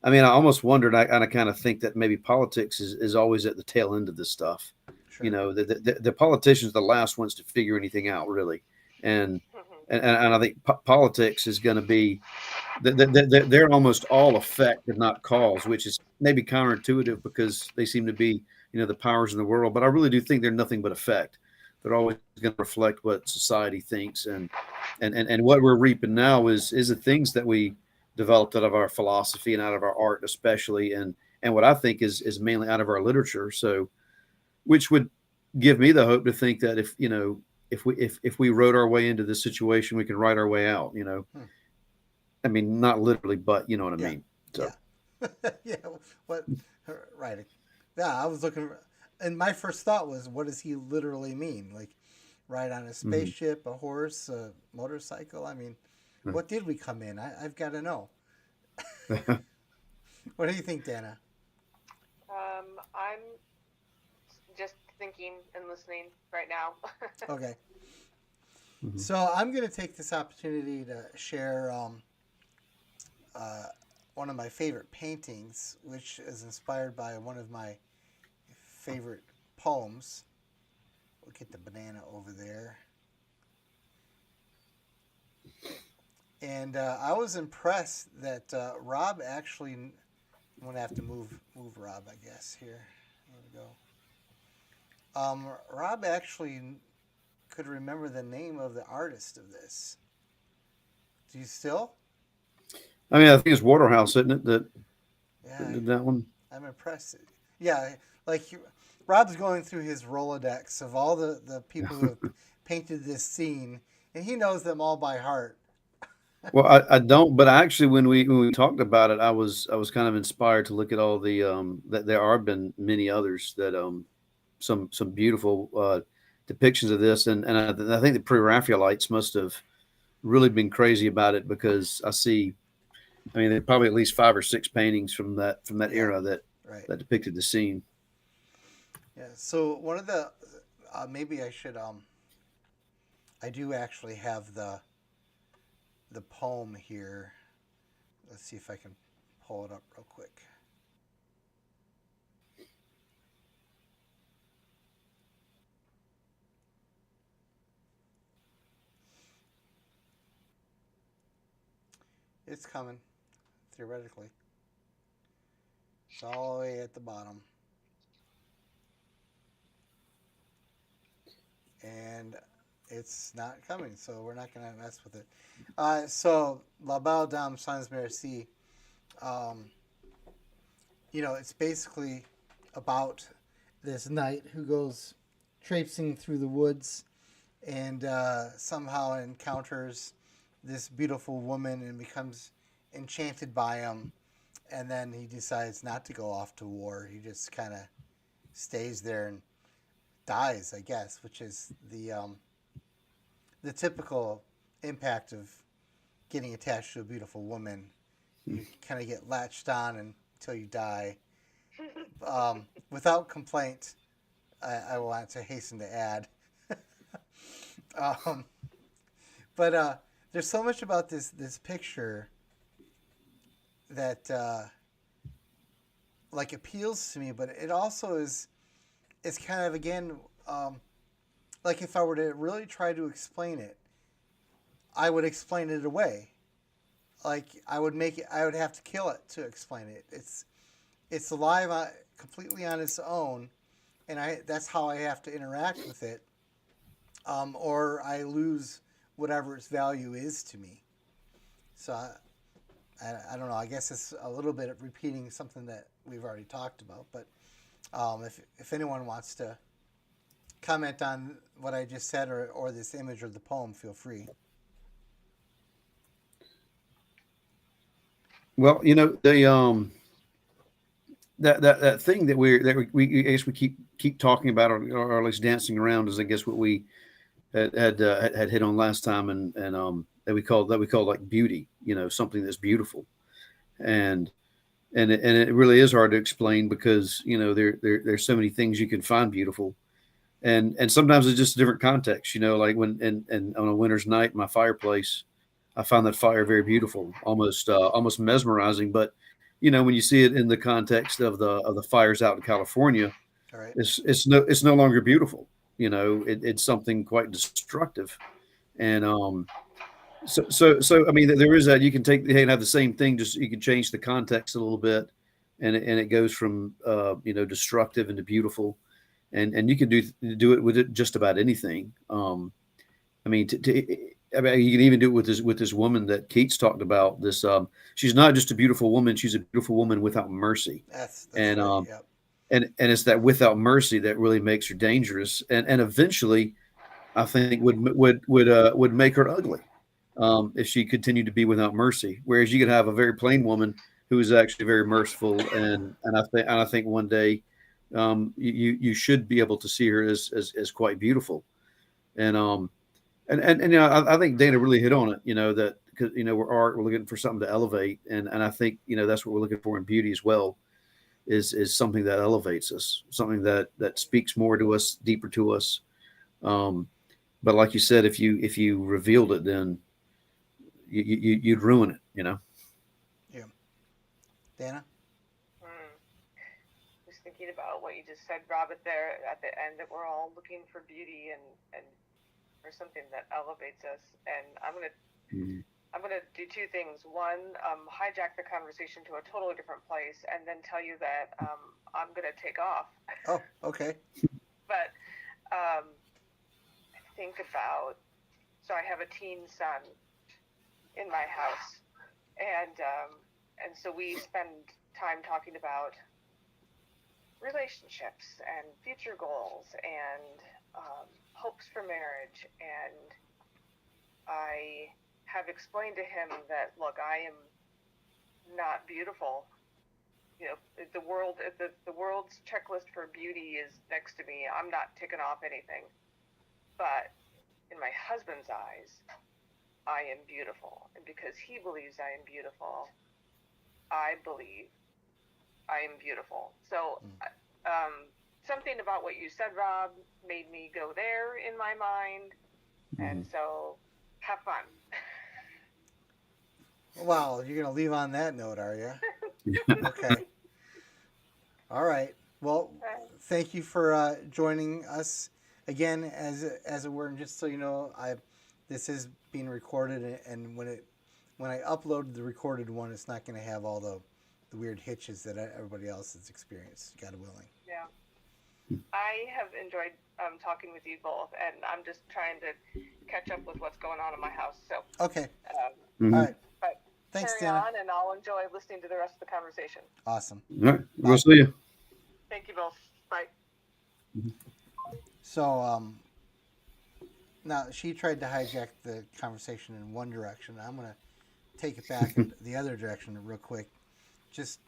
I mean, I almost wondered, I kind of think that maybe politics is always at the tail end of this stuff. Sure. The politicians are the last ones to figure anything out, really. and and I think politics is going to be they're almost all effect and not cause, which is maybe counterintuitive because they seem to be, the powers in the world. But I really do think they're nothing but effect. They're always going to reflect what society thinks, and what we're reaping now is the things that we developed out of our philosophy and out of our art, especially, and what I think is mainly out of our literature. So, which would give me the hope to think that if we wrote our way into this situation, we can write our way out. Hmm. I mean, not literally, but you know what I Yeah. mean. So, Yeah. Yeah. What? Right. Yeah. I was looking, and my first thought was, what does he literally mean? Like, ride on a Hmm. spaceship, a horse, a motorcycle? I mean, what did we come in? I've got to know. What do you think, Dana? I'm just thinking and listening right now. Okay. Hmm. So I'm going to take this opportunity to share uh, one of my favorite paintings, which is inspired by one of my favorite poems. We'll get the banana over there. And I was impressed that Rob actually. I'm gonna have to move Rob, I guess. Here, there we go. Rob actually could remember the name of the artist of this. Do you still? I mean, I think it's Waterhouse, isn't it? That Yeah, did that one. I'm impressed. Yeah, like Rob's going through his Rolodex of all the people who have painted this scene, and he knows them all by heart. Well, I don't, but actually, when we talked about it, I was kind of inspired to look at all the that there are been many others that some beautiful depictions of this, and I think the pre-Raphaelites must have really been crazy about it because I mean, there are probably at least five or six paintings from that Yeah, era that right. that depicted the scene. Yeah. So one of the maybe I should I do actually have the poem here. Let's see if I can pull it up real quick. It's coming, theoretically. It's all the way at the bottom. And it's not coming, so we're not going to mess with it. So, La Belle Dame Sans Merci, um, it's basically about this knight who goes traipsing through the woods and somehow encounters this beautiful woman and becomes enchanted by him. And then he decides not to go off to war. He just kind of stays there and dies, I guess, which is the typical impact of getting attached to a beautiful woman. You kind of get latched on until you die. Without complaint, I want to hasten to add. um, but there's so much about this picture that like appeals to me, but it also is it's kind of again like if I were to really try to explain it, I would explain it away. Like I would have to kill it to explain it. It's alive completely on its own, and that's how I have to interact with it, or I lose whatever its value is to me. So I don't know. I guess it's a little bit of repeating something that we've already talked about. But if anyone wants to comment on what I just said or this image or the poem, feel free. Well, the that thing that I guess we keep talking about, or at least dancing around, is I guess what we had hit on last time, and that we call like beauty, something that's beautiful, and and it really is hard to explain because there's so many things you can find beautiful, and sometimes it's just a different context, like when and on a winter's night, my fireplace, I find that fire very beautiful, almost mesmerizing. But when you see it in the context of the fires out in California, All right. it's no longer beautiful. It's something quite destructive. And so I mean, there is that you can take and have the same thing, just you can change the context a little bit, and it goes from destructive into beautiful, and you can do it with it just about anything. I mean, I mean, you can even do it with this woman that Keats talked about. She's not just a beautiful woman; she's a beautiful woman without mercy, That's and right. um, Yep. and it's that without mercy that really makes her dangerous, and eventually, I think would make her ugly, if she continued to be without mercy. Whereas you could have a very plain woman who is actually very merciful, and I think one day, you should be able to see her as quite beautiful. And you know, I think Dana really hit on it. You know that because you know we're art, we're looking for something to elevate, and I think you know that's what we're looking for in beauty as well. Is something that elevates us, something that speaks more to us, deeper to us. Um, but like you said, if you revealed it, then you'd ruin it. You know. Yeah. Dana? Hmm. Just thinking about what you just said, Robert, there at the end, that we're all looking for beauty and for something that elevates us. And Mhm. I'm gonna do two things. One, hijack the conversation to a totally different place, and then tell you that I'm gonna take off. Oh, okay. But um, think about, so I have a teen son in my house, and so we spend time talking about relationships and future goals and hopes for marriage. And I have explained to him that, look, I am not beautiful. You know, the world's checklist for beauty is next to me. I'm not ticking off anything. But in my husband's eyes, I am beautiful. And because he believes I am beautiful, I believe I am beautiful. So, Mm. something about what you said, Rob, made me go there in my mind. And Mhm. so, have fun. Wow, you're going to leave on that note, are you? Okay. All right. Well, thank you for joining us again. As it were, and just so you know, I this is being recorded, and when I upload the recorded one, it's not going to have all the weird hitches that everybody else has experienced. God willing. Yeah. I have enjoyed talking with you both, and I'm just trying to catch up with what's going on in my house. So, Okay. um, All Mhm. right. but Thanks, carry Dana. on, and I'll enjoy listening to the rest of the conversation. Awesome. All right, we'll Bye. see you. Thank you both. Bye. So now she tried to hijack the conversation in one direction. I'm going to take it back in the other direction real quick, just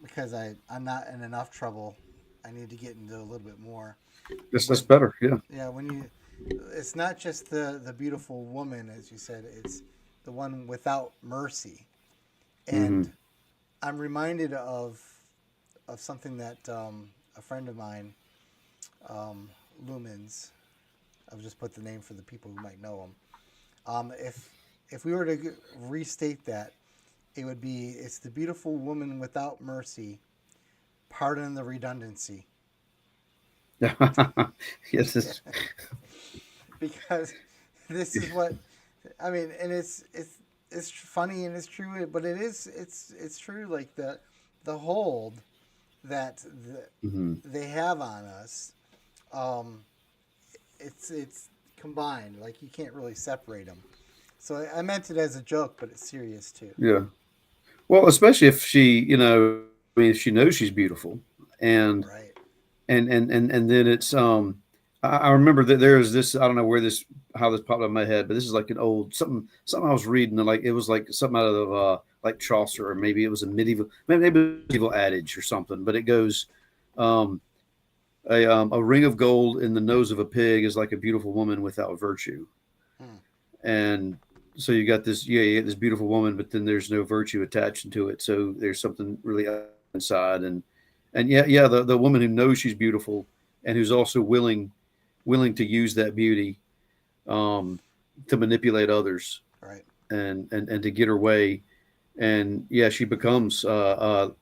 because I'm not in enough trouble. I need to get into a little bit more. That's When better. Yeah. yeah, when you, it's not just the beautiful woman as you said. It's the one without mercy. Hmm. And I'm reminded of something that a friend of mine, Lumens. I'll just put the name for the people who might know him. If we were to restate that, it would be it's the beautiful woman without mercy. Pardon the redundancy. Yes. Because this is what I mean, and it's funny and it's true, but it's true. Like the hold that Hmm. they have on us, um, it's combined. Like you can't really separate them. So I meant it as a joke, but it's serious too. Yeah. Well, especially if she, you know, I mean, if she knows she's beautiful, and Right. and then it's I remember that there was this, I don't know where this, how this popped up in my head, but this is like an old something I was reading, and like it was like something out of like Chaucer, or maybe it was a medieval, maybe it was a medieval adage or something, but it goes um a ring of gold in the nose of a pig is like a beautiful woman without virtue. Hmm. And so you got this, yeah, you get this beautiful woman, but then there's no virtue attached to it, so there's something really inside. And yeah, the woman who knows she's beautiful and who's also willing to use that beauty um to manipulate others Right. and to get her way. And yeah, she becomes a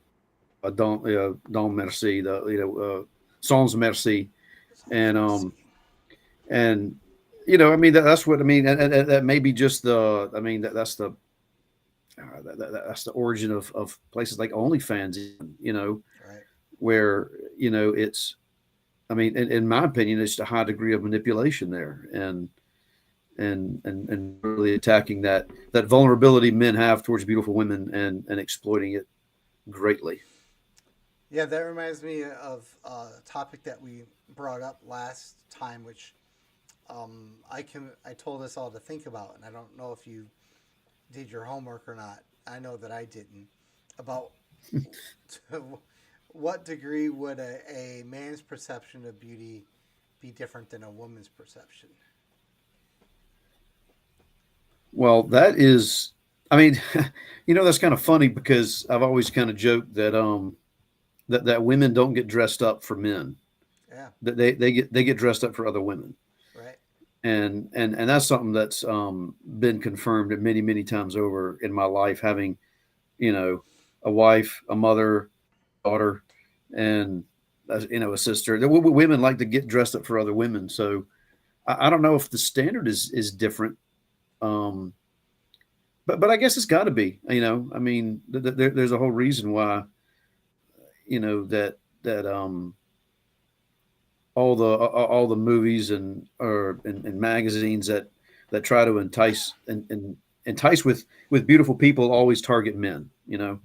don merci, the sans merci. Sans and mercy. um and I mean that's what I mean, and that may be just the, I mean that's the origin of places like OnlyFans, Right. where it's, I mean, in my opinion, it's a high degree of manipulation there, and really attacking that vulnerability men have towards beautiful women, and exploiting it greatly. Yeah, that reminds me of a topic that we brought up last time, which I told us all to think about, and I don't know if you did your homework or not. I know that I didn't. About to what degree would a man's perception of beauty be different than a woman's perception? Well, that is, I mean, that's kind of funny because I've always kind of joked that that women don't get dressed up for men. Yeah, That they get dressed up for other women, right. and that's something that's been confirmed many times over in my life, having you know a wife, a mother, daughter, and a sister. Women like to get dressed up for other women, so I don't know if the standard is different. Um, but I guess it's got to be. I mean, there's a whole reason why that all the movies and magazines that try to and entice with beautiful people always target men. Hmm.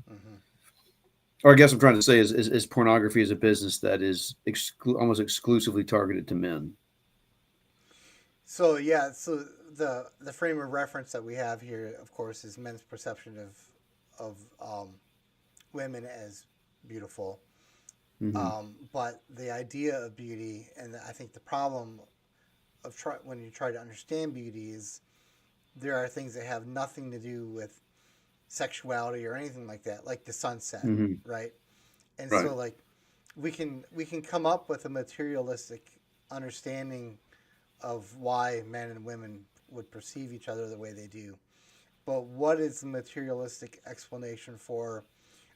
Or I guess I'm trying to say is pornography is a business that is almost exclusively targeted to men. So yeah, so the frame of reference that we have here, of course, is men's perception of women as beautiful. Hmm. But the idea of beauty, and I think the problem when you try to understand beauty is there are things that have nothing to do with sexuality or anything like that, like the sunset, Hmm. right? And Right. so like we can come up with a materialistic understanding of why men and women would perceive each other the way they do. But what is the materialistic explanation for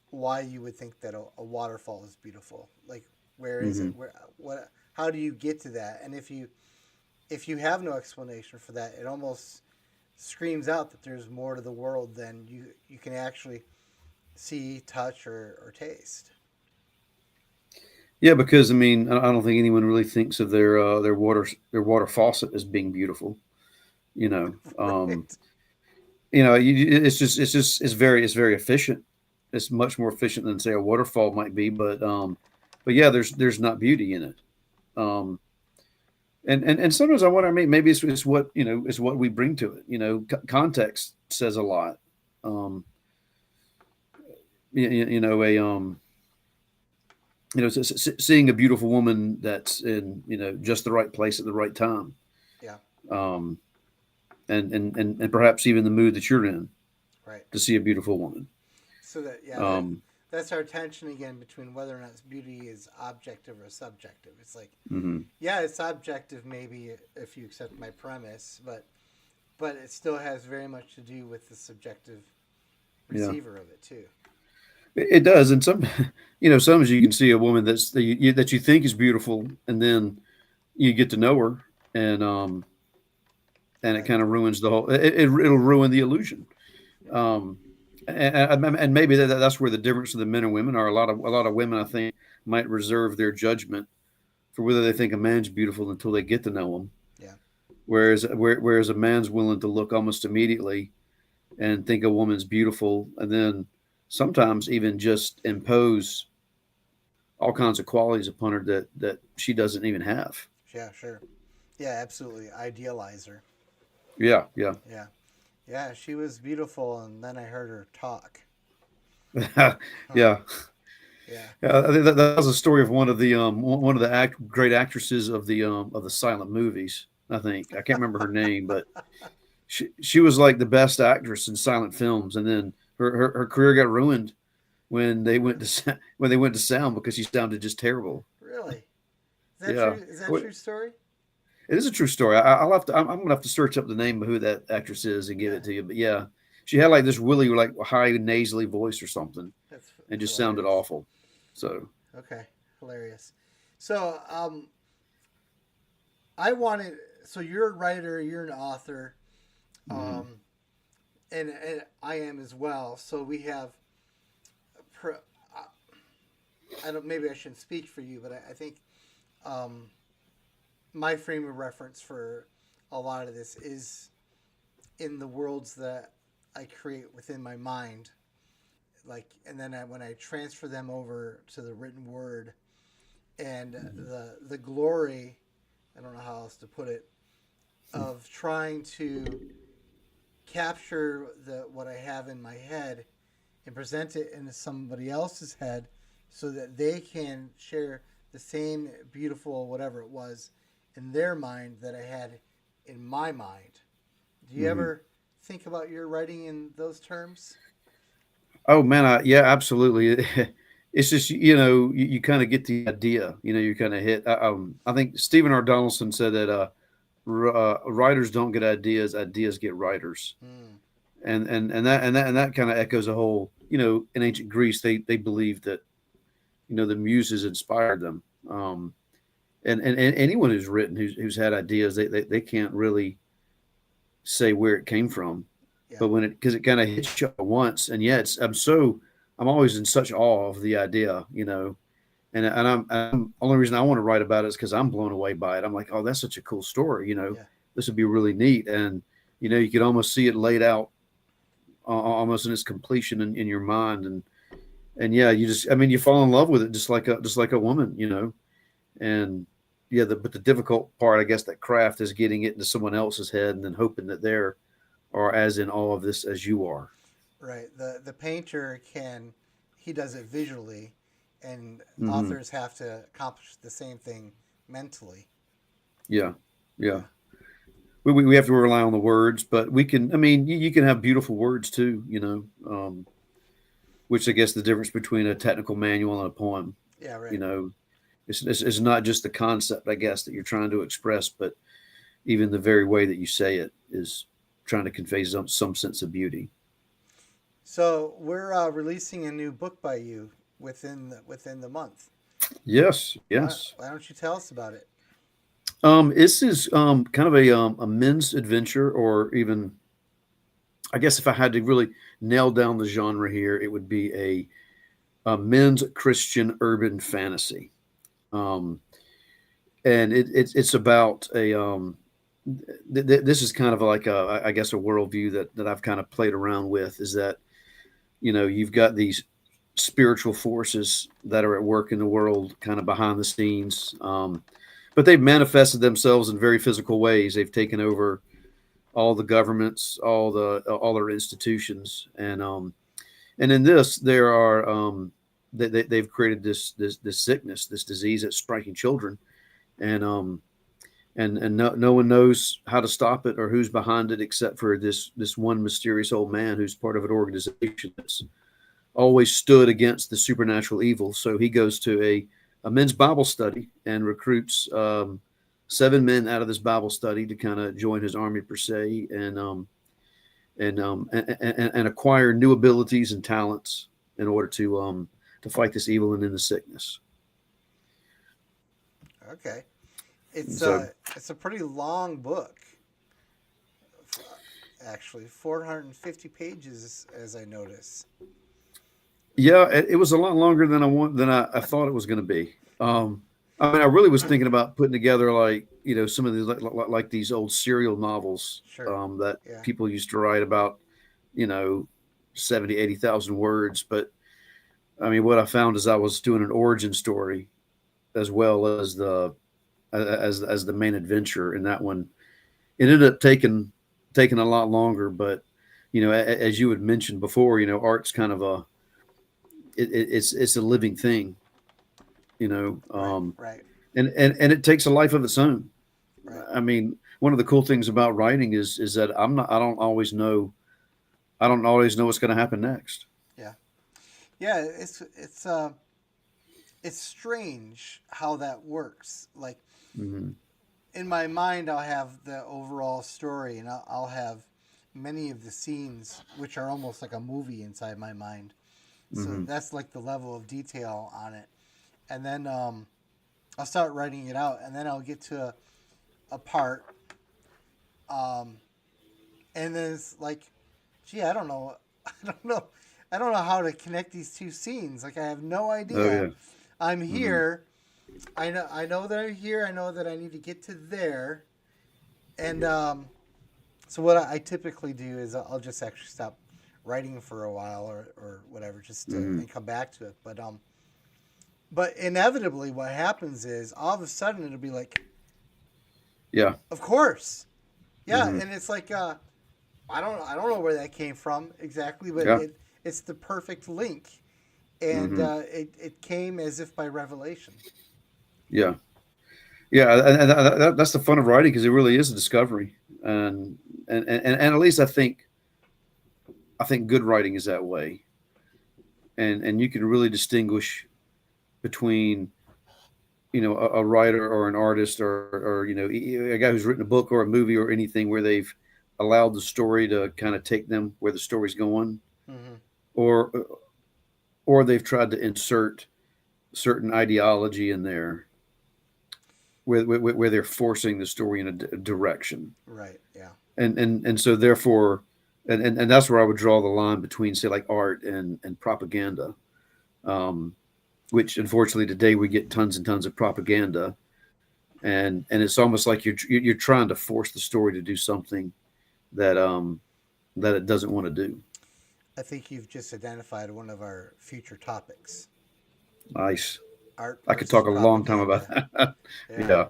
why you would think that a waterfall is beautiful? Like, where is it? Hmm. Where what? How do you get to that? And if you have no explanation for that, it almost screams out that there's more to the world than you can actually see, touch, or taste. Yeah, because I mean, I don't think anyone really thinks of their water faucet as being beautiful. You know, um, Right. it's very efficient. It's much more efficient than say a waterfall might be, but yeah, there's not beauty in it. Um, and sometimes I wonder, maybe it's what is what we bring to it. Context says a lot. Um, you know a seeing a beautiful woman that's in just the right place at the right time, Yeah. um, and perhaps even the mood that you're in Right. to see a beautiful woman. So that yeah, Um, that's our tension again between whether or not beauty is objective or subjective. It's like, mhm. yeah, it's objective maybe if you accept my premise, but it still has very much to do with the subjective Yeah, receiver of it too. it does. And sometimes you can see a woman that you think is beautiful, and then you get to know her, and it Right. kind of ruins the whole. It'll ruin the illusion. Yeah. Um, and maybe that's where the difference of the men and women are. A lot of women, I think, might reserve their judgment for whether they think a man's beautiful until they get to know him. Yeah. Whereas a man's willing to look almost immediately and think a woman's beautiful, and then sometimes even just impose all kinds of qualities upon her that she doesn't even have. Yeah. Sure. Yeah. Absolutely. Idealize her. Yeah, yeah, Yeah. Yeah. She was beautiful, and then I heard her talk. Huh. yeah. Yeah. I think that was a story of one of the great actresses of the silent movies. I think I can't remember her name, but she was like the best actress in silent films, and then her career got ruined when they went when they went to sound because she sounded just terrible. Really? Is that Yeah, true? Is that true story? it is a true story. I'll have to. I'm gonna have to search up the name of who that actress is and give Yeah. it to you. But yeah, she had like this really like high nasally voice or something, That's and just sounded hilarious. awful. So. Okay. Hilarious. So, I wanted. So you're a writer. You're an author. Mhm. Um, and I am as well. So we have. I don't. Maybe I shouldn't speak for you, but I think um, my frame of reference for a lot of this is in the worlds that I create within my mind. Like, and then when I transfer them over to the written word, and Mhm. the glory, I don't know how else to put it, of trying to capture the what I have in my head and present it into somebody else's head so that they can share the same beautiful whatever it was in their mind that I had in my mind. Do you Hmm. ever think about your writing in those terms? Oh man, yeah, absolutely. It's just you kind of get the idea. You kind of hit. I think Stephen R. Donaldson said that writers don't get ideas; ideas get writers, Mm, and that kind of echoes a whole. In ancient Greece, they believed that the muses inspired them. And anyone who's written, who's had ideas, they can't really say where it came from, yeah, but because it kind of hits you at once, and yeah, I'm always in such awe of the idea, and I'm only reason I want to write about it is because I'm blown away by it. I'm like, oh, that's such a cool story, yeah. this would be really neat, and you could almost see it laid out almost in its completion in your mind, and yeah, I mean, you fall in love with it just like a woman, and yeah, but the difficult part, I guess, that craft is getting it into someone else's head and then hoping that they're are as in all of this as you are. Right. The painter can he does it visually, and Hmm. authors have to accomplish the same thing mentally. Yeah, yeah. Yeah. We have to rely on the words, but we can. I mean, you can have beautiful words too. Which I guess the difference between a technical manual and a poem. Yeah. You Right. know, it's not just the concept, I guess, that you're trying to express, but even the very way that you say it is trying to convey some sense of beauty. So we're releasing a new book by you within the month. Yes, Why yes. why don't you tell us about it? This is kind of a men's adventure, or even I guess if I had to really nail down the genre here, it would be a men's Christian urban fantasy. Um, and it's about this is kind of like I guess a worldview that I've kind of played around with, is that you've got these spiritual forces that are at work in the world kind of behind the scenes, but they've manifested themselves in very physical ways. They've taken over all the governments, all their institutions, and in this there are they've created this sickness, this disease that's striking children, and no one knows how to stop it or who's behind it, except for this one mysterious old man who's part of an organization that's always stood against the supernatural evil. So he goes to a men's Bible study and recruits 7 men out of this Bible study to kind of join his army per se, and acquire new abilities and talents in order to fight this evil and in the sickness. Okay. It's So it's a pretty long book. Actually, 450 pages, as I notice. yeah, it was a lot longer than I thought it was going to be. I mean, I really was thinking about putting together, like, some of these, like these old serial novels Sure. that Yeah. people used to write about, you know 70, 80,000 words. But I mean, what I found is I was doing an origin story as well as as the main adventure, and that one it ended up taking a lot longer. But as you had mentioned before, art's kind of it's a living thing, you know, Right. um, Right. and it takes a life of its own. Right. I mean, one of the cool things about writing is that I don't always know what's going to happen next. Yeah. Yeah. It's strange how that works. Like Hmm. in my mind, I'll have the overall story, and I'll have many of the scenes, which are almost like a movie inside my mind. So Hmm. that's like the level of detail on it. And then I'll start writing it out, and then I'll get to a part, um, and then it's like, gee, I don't know, I don't know, I don't know how to connect these two scenes. Like I have no Oh idea. yeah. I'm Hmm. here. I know that I'm here. I know that I need to get to there, and so what I typically do is I'll just actually stop writing for a while or whatever, just to Hmm. and come back to it. But inevitably, what happens is all of a sudden it'll be like, Yeah. of course, yeah, Hmm. and it's like I don't know where that came from exactly, but Yeah. it's the perfect link, and Hmm. it came as if by revelation. Yeah. Yeah, and that's the fun of writing because it really is a discovery, and and at least I think good writing is that way, and you can really distinguish between a writer or an artist or a guy who's written a book or a movie or anything where they've allowed the story to kind of take them where the story's going, Mm-hmm. or or they've tried to insert certain ideology in there where they're forcing the story in a direction. Right. Yeah. And so therefore, and that's where I would draw the line between, say, like art and propaganda, um, which unfortunately today we get tons and tons of propaganda, and it's almost like you're trying to force the story to do something that that it doesn't want to do. I think you've just identified one of our future topics: Nice. art I could versus talk a long time about propaganda. that. Yeah. Yeah.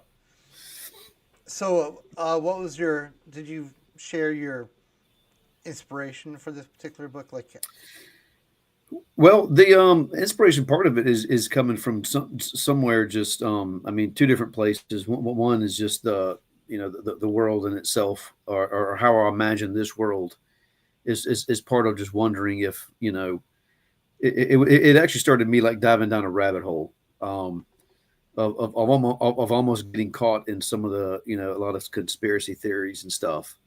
So, what was your? Did you share your inspiration for this particular book? Like, Well, the inspiration part of it is coming from somewhere. Just I mean, two different places. One is just the world in itself, or how I imagine this world is part of just wondering if it actually started me like diving down a rabbit hole, um, of almost getting caught in some of the a lot of conspiracy theories and stuff,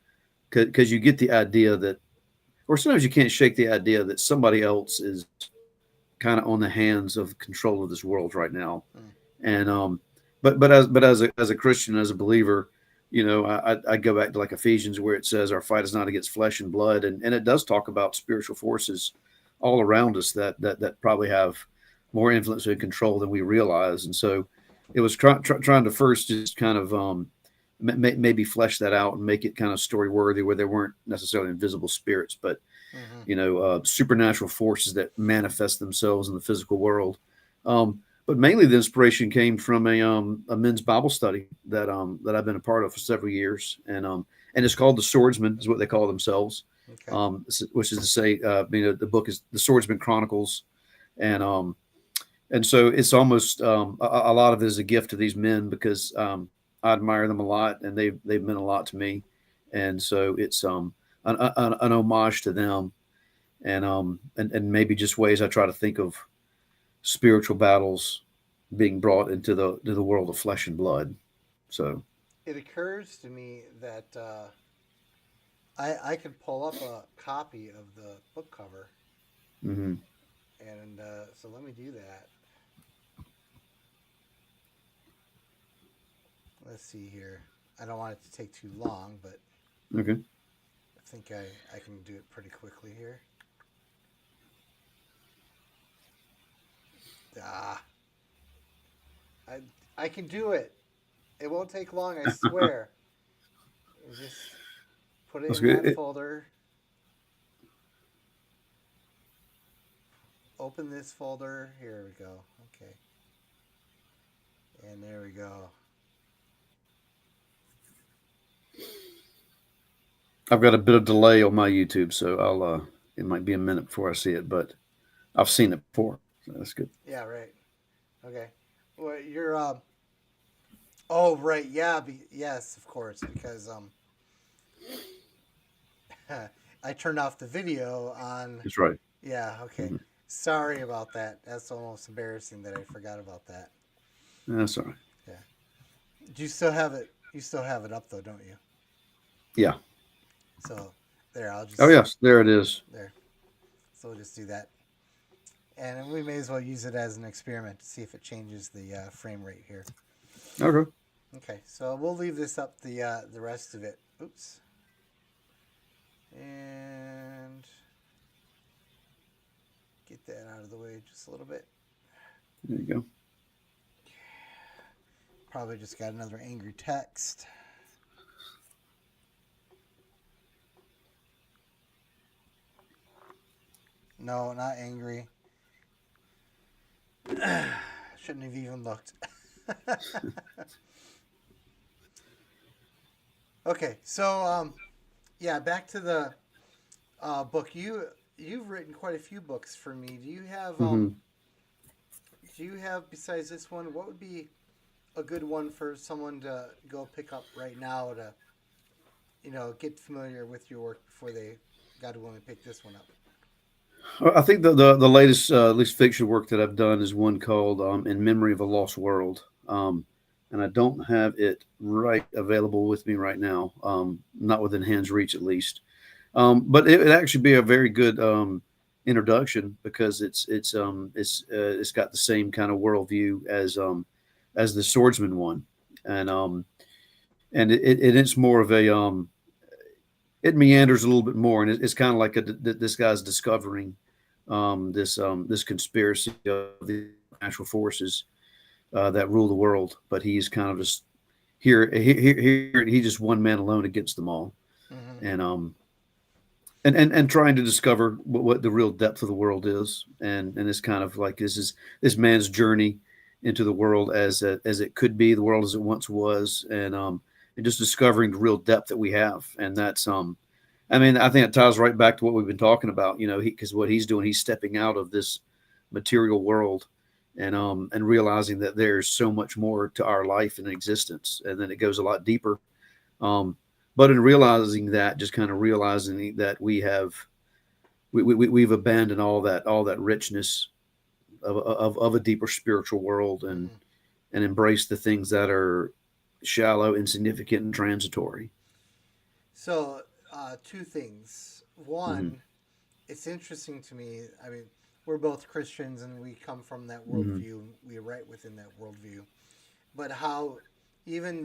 because you get the idea that, or sometimes you can't shake the idea that somebody else is kind of on the hands of control of this world right now. mm, And but as a Christian, as a believer, I go back to like Ephesians, where it says our fight is not against flesh and blood, and it does talk about spiritual forces all around us that probably have more influence and control than we realize. And so it was trying to first just kind of maybe flesh that out and make it kind of story worthy, where there weren't necessarily invisible spirits, but mm-hmm. supernatural forces that manifest themselves in the physical world. But mainly the inspiration came from a men's Bible study that I've been a part of for several years, and it's called The Swordsman, is what they call themselves, Okay. which is to say, the book is The Swordsman Chronicles, and and so it's almost a lot of it is a gift to these men, because I admire them a lot, and they've meant a lot to me, and so it's an homage to them, and maybe just ways I try to think of spiritual battles being brought into the world of flesh and blood. So It occurs to me that I could pull up a copy of the book cover, hmm and so let me do that. Let's see here. I don't want it to take too long, but okay, I think I can do it pretty quickly here. Ah, I I can do it. It won't take long, I swear. You just put it that's in that good. folder. Open this folder. Here we go. Okay. And there we go. I've got a bit of delay on my YouTube, so I'll it might be a minute before I see it, but I've seen it before, so that's good. Yeah, right. Okay. Well, you're oh, right. Yeah, yes, of course, because I turned off the video on. That's right. Yeah, okay. hmm Sorry about that. That's almost embarrassing that I forgot about that. That's all right. Yeah. Do you still have it? You still have it up though, don't you? Yeah. So there, I'll Oh just yes, there it is. there. So we'll just do that, and we may as well use it as an experiment to see if it changes the frame rate here. Okay. Okay, so we'll leave this up the rest of it. Oops. And get that out of the way just a little bit. There you go. Probably just got another angry text. No, not angry. Shouldn't have even looked. Okay, so yeah, back to the book. You've written quite a few books for me. hmm Do you have besides this one? What would be a good one for someone to go pick up right now to get familiar with your work before they, God willing, pick this one up? I think the latest at least fiction work that I've done is one called "In Memory of a Lost World," and I don't have it right available with me right now, not within hand's reach at least. But it would actually be a very good introduction because it's got the same kind of worldview as the swordsman one, and it's more of a it meanders a little bit more, and it's kind of like this guy's discovering this conspiracy of the natural forces that rule the world, but he's kind of just here he's just one man alone against them all, Mm-hmm. and and trying to discover what the real depth of the world is, and it's kind of like this man's journey into the world as it could be, the world as it once was, and just discovering the real depth that we have, and that's I mean, I think it ties right back to what we've been talking about, because what he's doing, he's stepping out of this material world, and realizing that there's so much more to our life and existence, and then it goes a lot deeper. Um, but in realizing that, just kind of realizing that we've abandoned all that richness of a deeper spiritual world, Mm-hmm. and embrace the things that are shallow, insignificant, and transitory. So, two things. Mm-hmm. One, it's interesting to me. I mean, we're both Christians and we come from that Mm-hmm. worldview. We are right within that worldview. But how, even